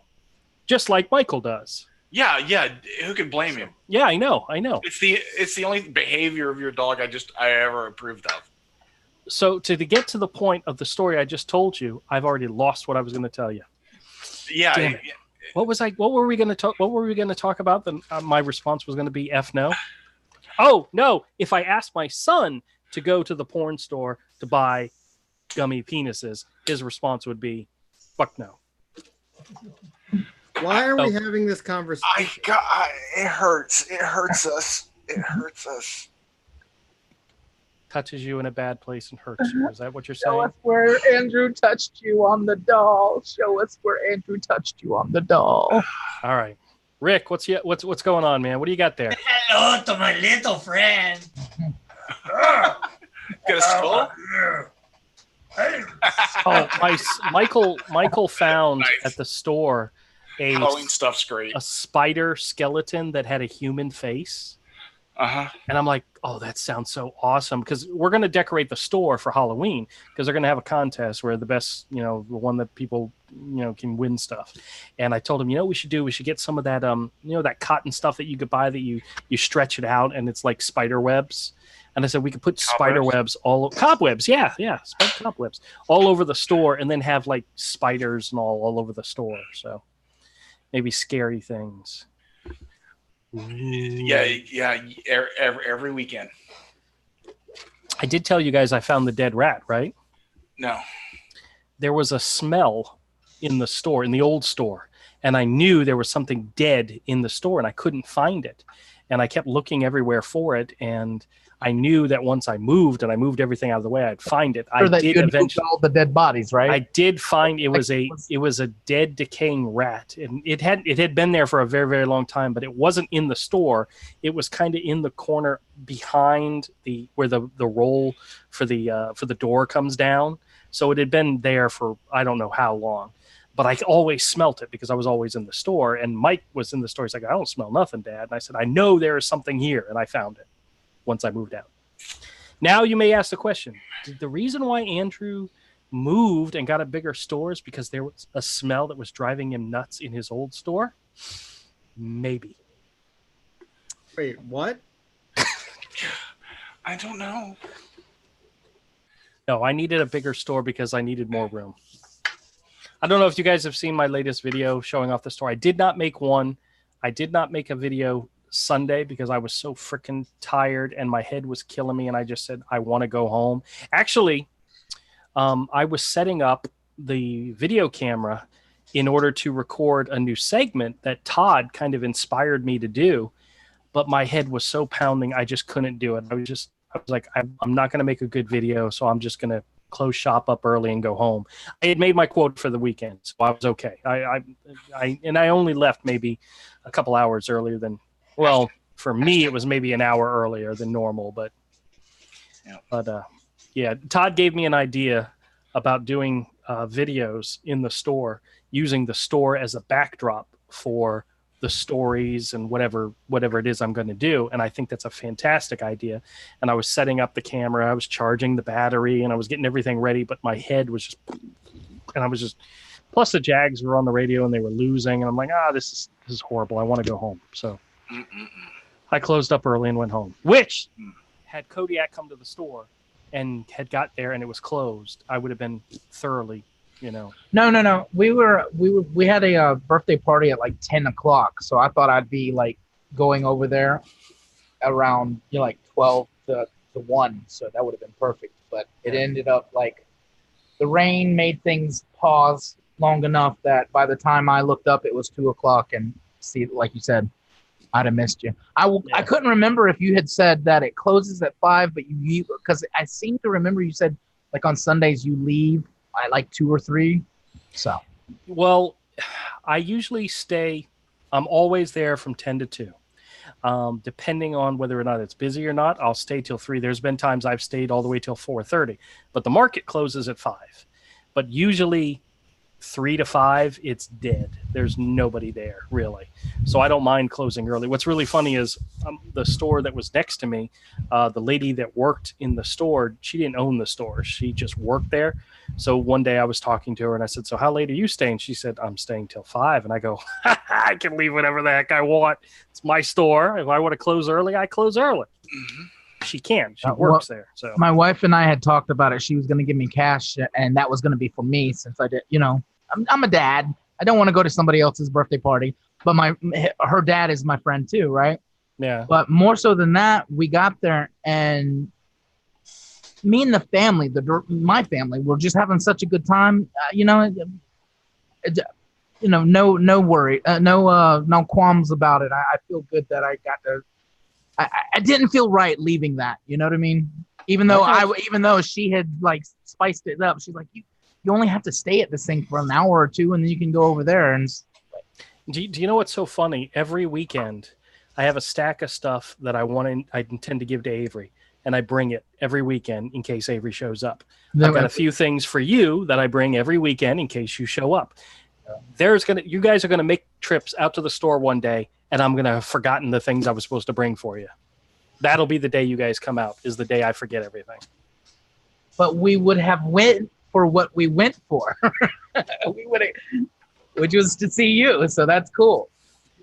Just like Michael does. Yeah. Who could blame him? Yeah, I know. It's the only behavior of your dog I ever approved of. So to get to the point of the story I just told you, I've already lost what I was going to tell you. Yeah. What were we going to talk about? Then my response was going to be F no. Oh no! If I asked my son to go to the porn store to buy gummy penises, his response would be, "Fuck no." Why are we having this conversation? It hurts. It hurts us. It hurts us. Touches you in a bad place and hurts you. Is that what you're saying? Show us where Andrew touched you on the doll. Show us where Andrew touched you on the doll. All right, Rick, what's going on, man? What do you got there? Hello to my little friend. Get a skull? Oh, Michael found at the store Halloween stuff's great. A spider skeleton that had a human face. And I'm like, oh, that sounds so awesome, because we're going to decorate the store for Halloween, because they're going to have a contest where the best, the one that people, can win stuff. And I told him, we should get some of that, that cotton stuff that you could buy that you stretch it out and it's like spider webs. And I said, we could put spider webs cobwebs. Yeah. Cobwebs all over the store, and then have like spiders and all over the store. So maybe scary things. Yeah. Every weekend. I did tell you guys I found the dead rat, right? No. There was a smell in the store, in the old store, and I knew there was something dead in the store, and I couldn't find it. And I kept looking everywhere for it, and I knew that once I moved everything out of the way, I'd find it. I did eventually all the dead bodies, right? I did find it was a dead, decaying rat, and it had been there for a very, very long time, but it wasn't in the store. It was kind of in the corner behind where the roll for the door comes down. So it had been there for I don't know how long, but I always smelt it because I was always in the store. And Mike was in the store. He's like, I don't smell nothing, Dad. And I said, I know there is something here, and I found it once I moved out. Now you may ask the question, did the reason why Andrew moved and got a bigger store is because there was a smell that was driving him nuts in his old store? Maybe. Wait, what? I don't know. No, I needed a bigger store because I needed more room. I don't know if you guys have seen my latest video showing off the store. I did not make one. I did not make a video Sunday because I was so freaking tired and my head was killing me, and I just said I want to go home. Actually, I was setting up the video camera in order to record a new segment that Todd kind of inspired me to do, but my head was so pounding I just couldn't do it. I was like, I'm not going to make a good video, so I'm just going to close shop up early and go home. I had made my quote for the weekend, so I was okay. I only left maybe a couple hours earlier than. Well, for me, it was maybe an hour earlier than normal, but Todd gave me an idea about doing videos in the store, using the store as a backdrop for the stories and whatever it is I'm going to do. And I think that's a fantastic idea. And I was setting up the camera, I was charging the battery, and I was getting everything ready, but my head was plus the Jags were on the radio and they were losing. And I'm like, this is horrible. I want to go home. So I closed up early and went home, which had Kodiak come to the store and had got there and it was closed, I would have been thoroughly, No. We had a birthday party at like 10 o'clock. So I thought I'd be like going over there around, like 12 to 1. So that would have been perfect. But it ended up like the rain made things pause long enough that by the time I looked up, it was 2 o'clock. And see, like you said, I'd have missed you. I couldn't remember if you had said that it closes at 5, but you because I seem to remember you said like on Sundays you leave at like 2 or 3. So, well, I usually stay. I'm always there from 10 to 2. Depending on whether or not it's busy or not, I'll stay till 3. There's been times I've stayed all the way till 4:30, but the market closes at 5. But usually 3 to 5, it's dead. There's nobody there, really. So I don't mind closing early. What's really funny is the store that was next to me, the lady that worked in the store, she didn't own the store. She just worked there. So one day I was talking to her and I said, so how late are you staying? She said, I'm staying till 5. And I go, I can leave whatever the heck I want. It's my store. If I want to close early, I close early. Mm-hmm. She can. She works there. So my wife and I had talked about it. She was going to give me cash, and that was going to be for me since I did. I'm a dad. I don't want to go to somebody else's birthday party, but her dad is my friend too, right? Yeah. But more so than that, we got there, and me and the family, my family, were just having such a good time. No worry, no qualms about it. I feel good that I got to. I didn't feel right leaving that. You know what I mean? Even though she had like spiced it up, she's like, you only have to stay at this thing for an hour or 2, and then you can go over there. And do you know what's so funny? Every weekend, I have a stack of stuff that I intend to give to Avery, and I bring it every weekend in case Avery shows up. I've got a few things for you that I bring every weekend in case you show up. You guys are gonna make trips out to the store one day, and I'm gonna have forgotten the things I was supposed to bring for you. That'll be the day you guys come out. Is the day I forget everything. But we would have went for what we went for. We would have, which was to see you. So that's cool.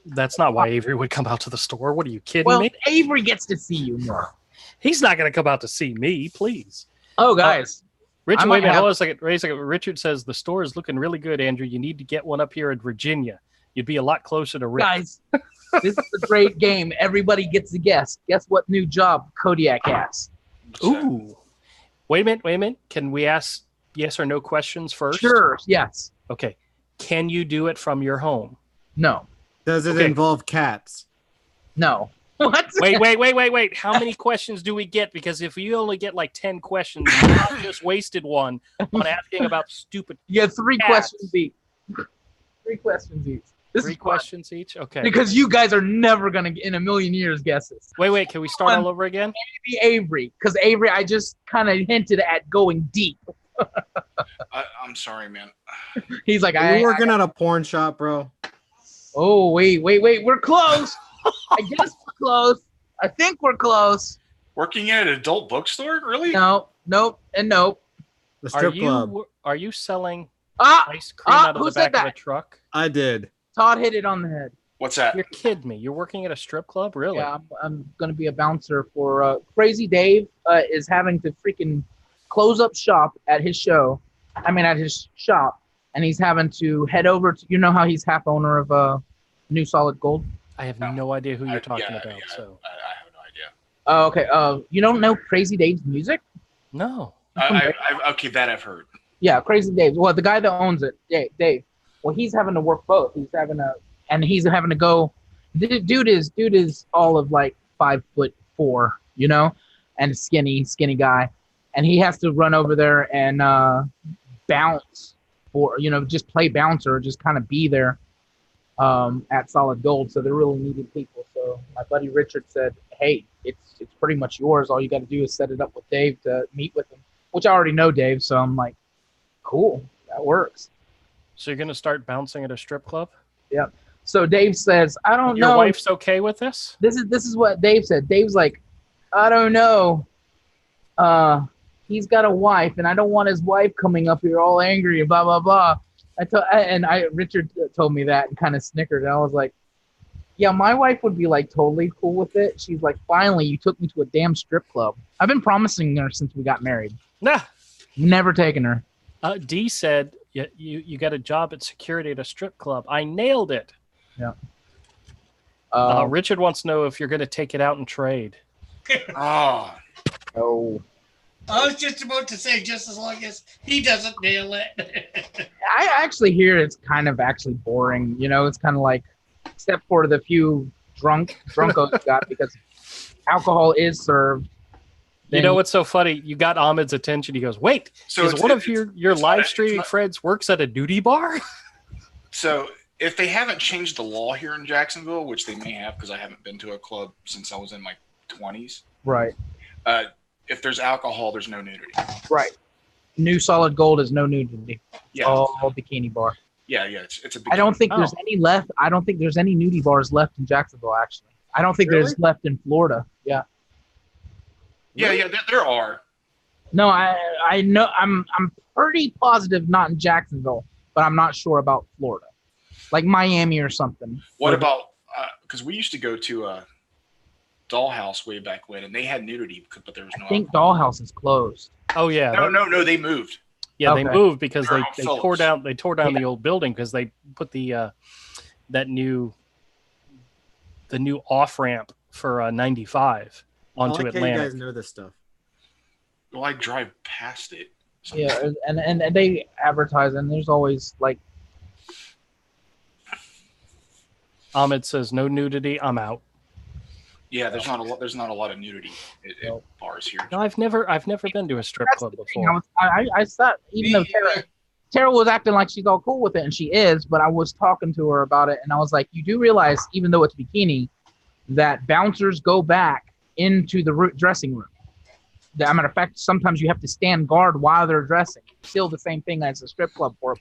That's not why Avery would come out to the store. What are you kidding Well, me? Avery gets to see you more. He's not going to come out to see me, please. Oh, guys. Richard, wait a minute. Hold on a second. Wait a second. Richard says the store is looking really good, Andrew. You need to get one up here in Virginia. You'd be a lot closer to Rick. Guys, this is a great game. Everybody gets to guess. Guess what new job Kodiak has? Ooh. Wait a minute. Can we ask yes or no questions first? Sure, yes. Okay. Can you do it from your home? No. Does it involve cats? No. What? Wait. How many questions do we get? Because if you only get like 10 questions, you just wasted one on asking about stupid Yeah, 3 cats. questions each. 3 questions each. This 3 is questions each? Okay. Because you guys are never going to, in a million years, guess this. Wait. Can we start all over again? Maybe Avery. Because Avery, I just kind of hinted at going deep. I'm sorry, man. He's like, Are you working at a porn shop, bro? Oh, wait. We're close. I guess we're close. I think we're close. Working at an adult bookstore? Really? No, nope, and nope. The strip club. Are you selling Ah, ice cream out of who the said back of that? a truck? I did. Todd hit it on the head. What's that? You're kidding me. You're working at a strip club? Really? Yeah, I'm going to be a bouncer for Crazy Dave is having to freaking close up shop at his show. At his shop. And he's having to head over to, you know how he's half owner of New Solid Gold? I have no idea who you're talking about. Yeah, So I have no idea. Okay. You don't know Crazy Dave's music? no. Okay, that I've heard. Yeah, Crazy Dave. Well, the guy that owns it, Dave. Well, he's having to work both. He's having to go. Dude is all of like 5'4", and skinny guy, and he has to run over there and bounce or just play bouncer, just kind of be there at Solid Gold. So they're really needed people. So my buddy Richard said, "Hey, it's pretty much yours. All you got to do is set it up with Dave to meet with him," which I already know Dave. So I'm like, cool, that works. So you're going to start bouncing at a strip club? Yep. So Dave says, "I don't know." Your wife's okay with this? This is what Dave said. Dave's like, "I don't know. He's got a wife, and I don't want his wife coming up here all angry and blah blah blah." Richard told me that and kind of snickered, and I was like, "Yeah, my wife would be like totally cool with it." She's like, "Finally, you took me to a damn strip club. I've been promising her since we got married. Nah. Never taken her." D said, you got a job at security at a strip club. I nailed it. Yeah. Richard wants to know if you're going to take it out and trade. Oh. Oh. I was just about to say, just as long as he doesn't nail it. I actually hear it's kind of actually boring. It's kind of like, except for the few drunkos got, because alcohol is served. You know what's so funny? You got Ahmed's attention. He goes, "Wait, so one of your live streaming friends works at a nudie bar?" So if they haven't changed the law here in Jacksonville, which they may have, because I haven't been to a club since I was in my 20s. Right. If there's alcohol, there's no nudity. Right. New Solid Gold is no nudity. Yeah. All bikini bar. Yeah. It's a bikini. I don't think there's any left. I don't think there's any nudie bars left in Jacksonville, actually. I don't think there's left in Florida. Yeah. Yeah, there are. No, I know. I'm pretty positive not in Jacksonville, but I'm not sure about Florida, like Miami or something. What about? Because we used to go to a Dollhouse way back when, and they had nudity, but there was no. I think Dollhouse is closed. Oh yeah. No, they moved. Yeah, they moved because they Phillips. tore down the old building because they put the new off ramp for 95 onto Atlantic. You guys know this stuff. Well, I drive past it. Yeah, and they advertise, and there's always like. Ahmed says no nudity. I'm out. Yeah, there's not a lot of nudity at bars here. No, I've never been to a strip club before. I thought, even though Tara was acting like she's all cool with it, and she is, but I was talking to her about it, and I was like, you do realize, even though it's bikini, that bouncers go back into the dressing room. As a matter of fact, sometimes you have to stand guard while they're dressing. Still the same thing as a strip club for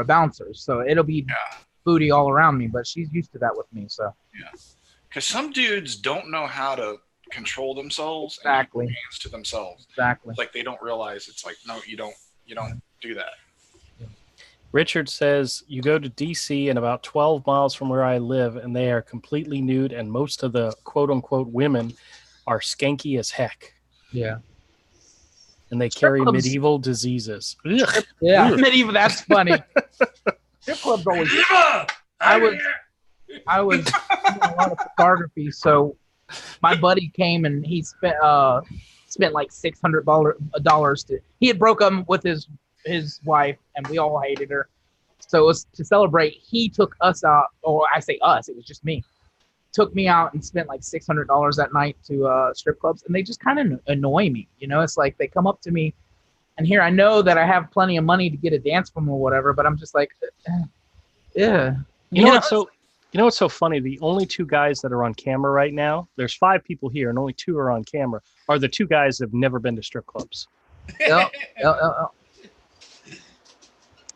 a bouncer. So it'll be booty all around me, but she's used to that with me. So yeah, because some dudes don't know how to control themselves Exactly. and keep their hands to themselves. Exactly. It's like they don't realize. It's like, no, you don't do that. Richard says, you go to D.C. and about 12 miles from where I live, and they are completely nude, and most of the quote-unquote women are skanky as heck. Yeah. And they carry medieval diseases. Ugh. Yeah, Ugh. medieval. That's funny. Strip clubs always. I was doing a lot of photography, so my buddy came and he spent like $600 to. He had broke up with his wife, and we all hated her. So it was to celebrate. He took us out, or I say us, it was just me. Took me out and spent like $600 that night to strip clubs, and they just kind of annoy me. You know, it's like they come up to me, and here I know that I have plenty of money to get a dance from or whatever, but I'm just like, yeah. You know what's so funny? The only two guys that are on camera right now, there's 5 people here, and only 2 are on camera, are the 2 guys that have never been to strip clubs. Yep.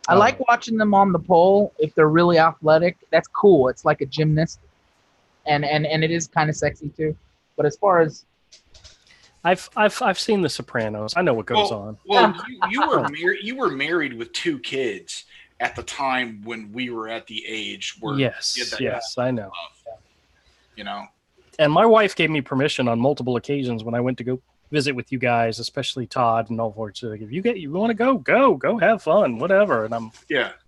I like watching them on the pole. If they're really athletic, that's cool. It's like a gymnast, and it is kind of sexy too. But as far as I've seen The Sopranos. I know what goes on. Well, you were married with 2 kids at the time when we were at the age where yes, I know. You know, and my wife gave me permission on multiple occasions when I went to go visit with you guys, especially Todd and all sorts. If you want to go have fun, whatever. And I'm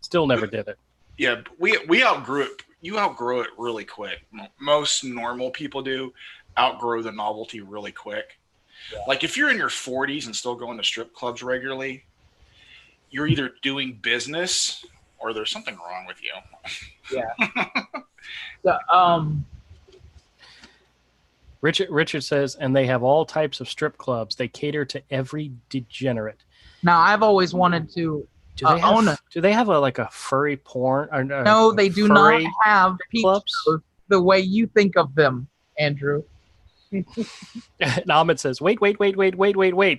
still never did it. Yeah, we outgrew it. You outgrow it really quick. Most normal people do outgrow the novelty really quick. Yeah. Like if you're in your 40s and still going to strip clubs regularly, you're either doing business or there's something wrong with you. Yeah. Richard says, and they have all types of strip clubs. They cater to every degenerate. Now, I've always wanted to own it. Do they have a furry porn? Or, no, they do not have clubs the way you think of them, Andrew. Ahmed says, wait.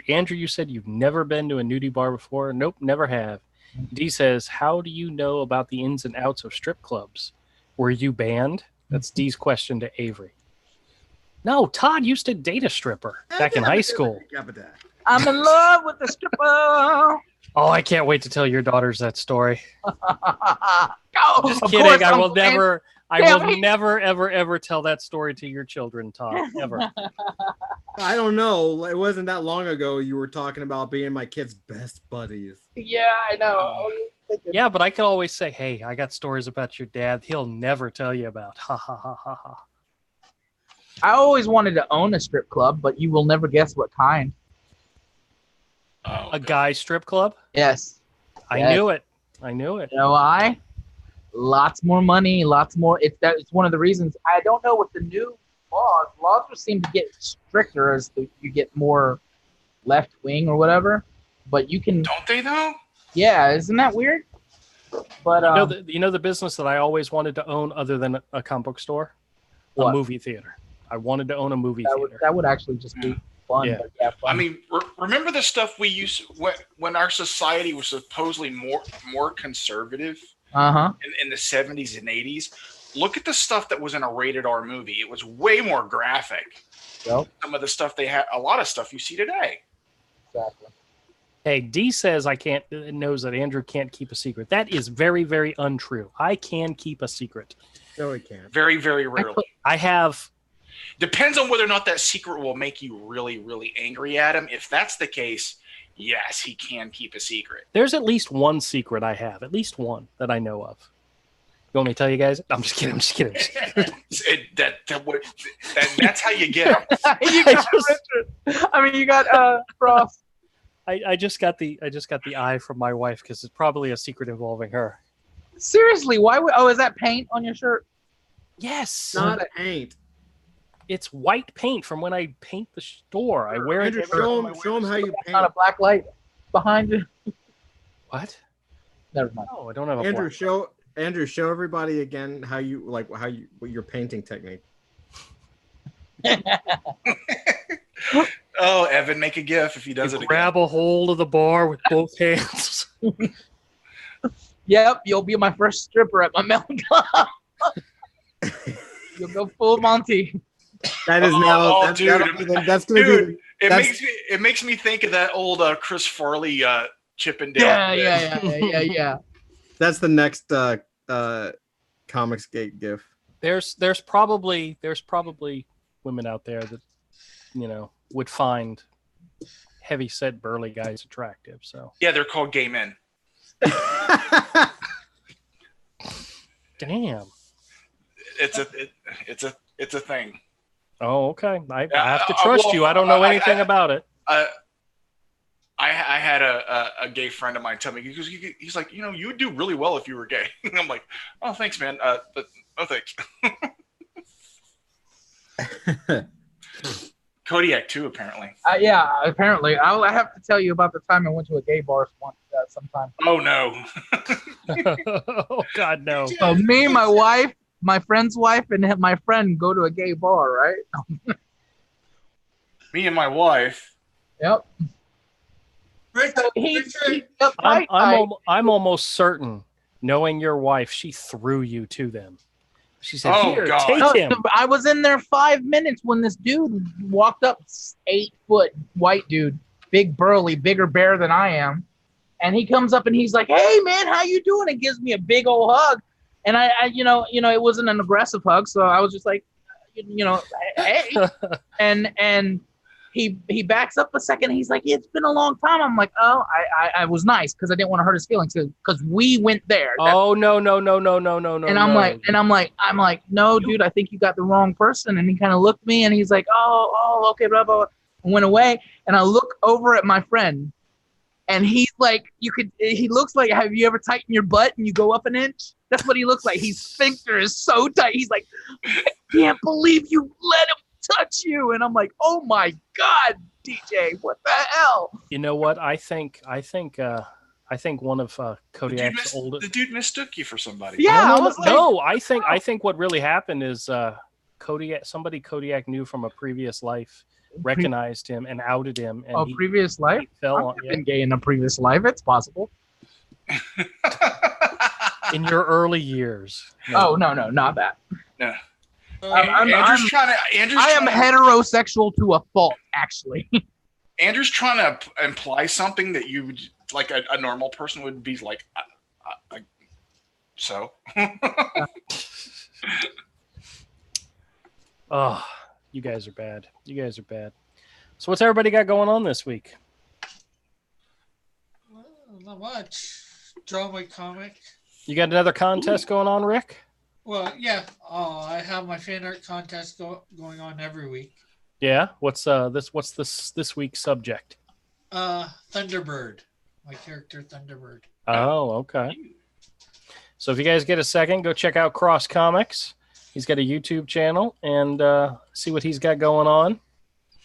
Andrew, you said you've never been to a nudie bar before? Nope, never have. D says, how do you know about the ins and outs of strip clubs? Were you banned? That's D's question to Avery. No, Todd used to date a stripper back in high school. I'm in love with the stripper. Oh, I can't wait to tell your daughters that story. Just of kidding. Course, I will never, ever tell that story to your children, Todd. Ever. I don't know. It wasn't that long ago you were talking about being my kid's best buddies. Yeah, I know. Yeah, but I can always say, hey, I got stories about your dad he'll never tell you about. Ha, ha, ha, ha, ha. I always wanted to own a strip club, but you will never guess what kind. A guy strip club? Yes. I knew it. You know why? Lots more money, lots more. It's one of the reasons. I don't know what the new laws will seem to get stricter as you get more left wing or whatever. But you can. Don't they though? Yeah, isn't that weird? But you know the business that I always wanted to own other than a comic book store? What? A movie theater. I wanted to own a movie theater. That would actually just be fun. Yeah. But fun. I mean, remember the stuff we used when our society was supposedly more conservative in the 70s and 80s? Look at the stuff that was in a rated R movie. It was way more graphic. Yep. Some of the stuff they had, a lot of stuff you see today. Exactly. Hey, D says knows that Andrew can't keep a secret. That is very, very untrue. I can keep a secret. No, he can't. Very, very rarely. I have. Depends on whether or not that secret will make you really, really angry at him. If that's the case, yes, he can keep a secret. There's at least one secret I have. At least one that I know of. You want me to tell you guys? I'm just kidding. That's how you get him. You got Frost. I just got the eye from my wife because it's probably a secret involving her. Seriously, why would? Oh, is that paint on your shirt? Yes. Not paint. It's white paint from when I paint the store. I wear it. Show him how you paint. Not a black light behind you. What? Never mind. No, I don't have a Andrew, black show everybody again what your painting technique. Oh, Evan, make a GIF if he does it again. Grab a hold of the bar with both hands. Yep, you'll be my first stripper at my Melon Club. You'll go full Monty. That is now. That's going to be. It makes me think of that old Chris Farley Chip and Dale. Yeah. That's the next Comicsgate gif. There's probably women out there that would find heavy set burly guys attractive. So yeah, they're called gay men. Damn. It's a thing. Oh, okay. I have to trust you. I don't know anything about it. I had a gay friend of mine tell me, he's like, you would do really well if you were gay. And I'm like, oh, thanks, man. But no thanks. Kodiak too, apparently. Yeah, apparently. I have to tell you about the time I went to a gay bar sometime. Oh no. Oh God, no. So me, my wife, my friend's wife, and my friend go to a gay bar, right? Me and my wife. Yep. I'm almost certain, knowing your wife, she threw you to them. She said, "Here, take him." I was in there 5 minutes when this dude walked up, 8-foot white dude, big burly, bigger bear than I am, and he comes up and he's like, "Hey man, how you doing?" And gives me a big old hug, and I it wasn't an aggressive hug, so I was just like, hey, and he backs up a second. And he's like, "It's been a long time." I'm like, "Oh, I was nice because I didn't want to hurt his feelings because we went there." Oh no. And I'm like, "No, dude, I think you got the wrong person." And he kind of looked at me and he's like, "Oh, okay, blah blah," and went away. And I look over at my friend, and he's like, he looks like, have you ever tightened your butt and you go up an inch? That's what he looks like. His sphincter is so tight. He's like, "I can't believe you let him touch you." And I'm like, "Oh my God, DJ, what the hell?" You know what? I think one of Kodiak's oldest. The dude mistook you for somebody. Yeah, I think what really happened is somebody Kodiak knew from a previous life recognized him and outed him. And previous life? He fell I've been gay in a previous life. It's possible. In your early years. No, not that. No. I am heterosexual to a fault, actually. Andrew's trying to imply something that you would, like a normal person would be like, so. Oh, you guys are bad. So what's everybody got going on this week? Well, not much. Draw my comic. You got another contest going on, Rick? Well, yeah. I have my fan art contest going on every week. Yeah. What's this week's subject? Thunderbird. My character Thunderbird. Oh, okay. So if you guys get a second, go check out Cross Comics. He's got a YouTube channel and see what he's got going on.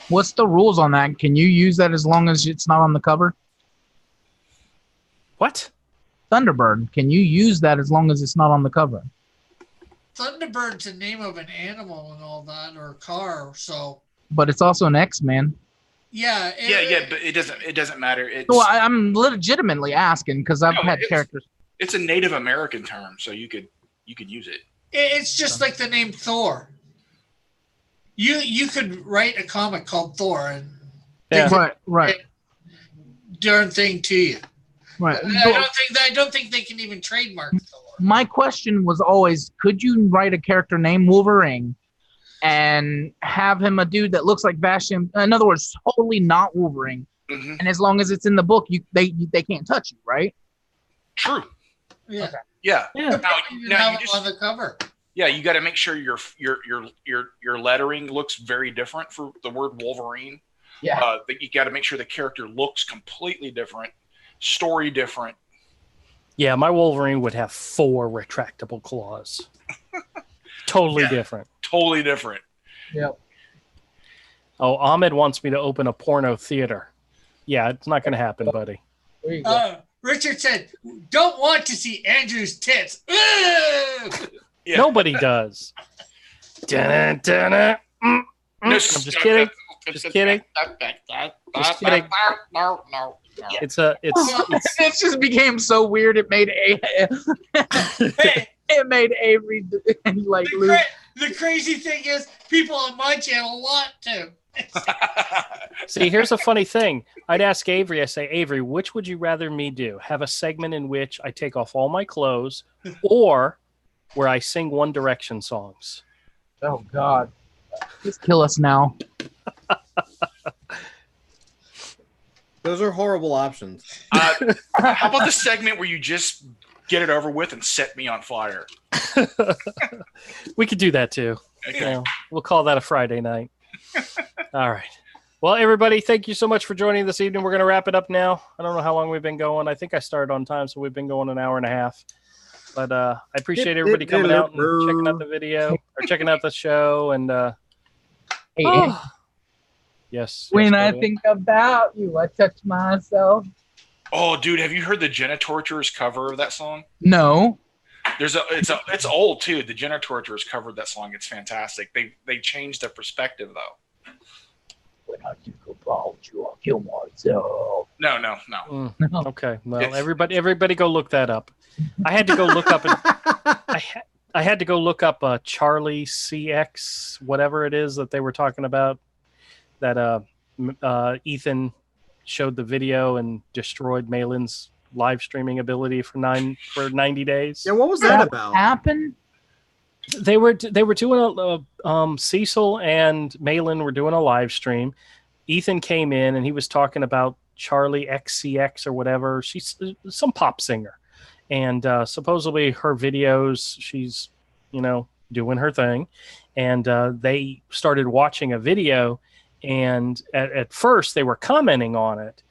What's the rules on that? Can you use that as long as it's not on the cover? What? Thunderbird. Can you use that as long as it's not on the cover? Thunderbird's the name of an animal and all that, or a car. So. But it's also an X-Man. Yeah. But it doesn't matter. Well, I'm legitimately asking because I've had characters. It's a Native American term, so you could use it. It's just like the name Thor. You could write a comic called Thor and right. Darn thing to you. Right. I don't think they can even trademark Thor. My question was always, could you write a character named Wolverine and have him a dude that looks like Bastion? In other words, totally not Wolverine. Mm-hmm. And as long as it's in the book, they can't touch you, right? True. Yeah. Okay. Yeah. Now you just on the cover. Yeah, you got to make sure your lettering looks very different for the word Wolverine. Yeah. You got to make sure the character looks completely different, story different. Yeah, my Wolverine would have 4 retractable claws. Totally different. Totally different. Yep. Oh, Ahmed wants me to open a porno theater. Yeah, it's not going to happen, buddy. There you go. Richard said, "Don't want to see Andrew's tits." Yeah. Nobody does. I'm just kidding. Just kidding. No. It's it just became so weird. It made Avery like lose. the crazy thing is, people on my channel want to. See, here's a funny thing. I'd ask Avery, I say, Avery, which would you rather me do? Have a segment in which I take off all my clothes or where I sing One Direction songs? Oh, God. Just kill us now. Those are horrible options. How about the segment where you just get it over with and set me on fire? We could do that too. Okay. We'll call that a Friday night. All right. Well, everybody, thank you so much for joining this evening. We're going to wrap it up now. I don't know how long we've been going. I think I started on time, so we've been going an hour and a half. But I appreciate everybody coming out and checking out the video or checking out the show. And Hey, yes. when I Cody. think about you, I touch myself. Oh, dude, have you heard the Jenna Torturers cover of that song? No. It's old too. The Jenna Torturers covered that song. It's fantastic. They changed their perspective though. When I think about you, I'll kill myself. No. Okay. Well, everybody go look that up. I had to go look up. I had to go look up Charlie CX, whatever it is that they were talking about. That Ethan showed the video and destroyed Malin's live streaming ability for 90 days. Yeah, what was that about? Happened? They were doing Cecil and Malin were doing a live stream. Ethan came in and he was talking about Charlie XCX or whatever. She's some pop singer, and supposedly her videos, she's doing her thing, and they started watching a video, and at first they were commenting on it.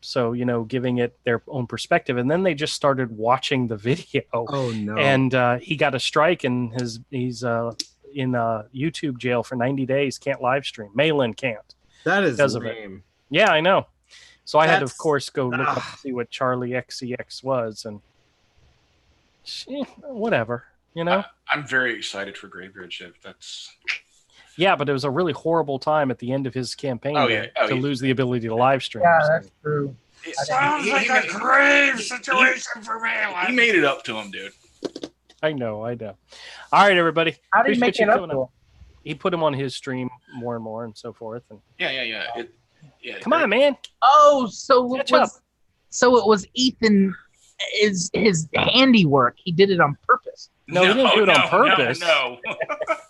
So, giving it their own perspective. And then they just started watching the video. Oh, no. And he got a strike, and he's in YouTube jail for 90 days, can't live stream. Malin can't. That is because lame. of it. Yeah, I know. So I had to, of course, go look up to see what Charlie XCX was. And whatever, I'm very excited for Graveyard Shift. That's... Yeah, but it was a really horrible time at the end of his campaign to lose the ability to live stream. Yeah, that's true. It sounds like a grave situation for me. He made it up to him, dude. I know. All right, everybody. How did he make it up to him? He put him on his stream more and more and so forth. And Yeah. Come on, man. Oh, so it was Ethan, his handiwork. He did it on purpose. No, he didn't do it on purpose. No.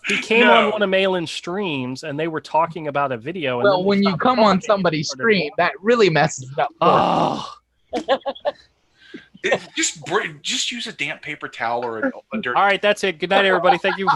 He came on one of Malin's streams, and they were talking about a video. Well, when you come on somebody's stream, that really messes it up. Oh. Just use a damp paper towel or a dirt. All right, that's it. Good night, everybody. Thank you.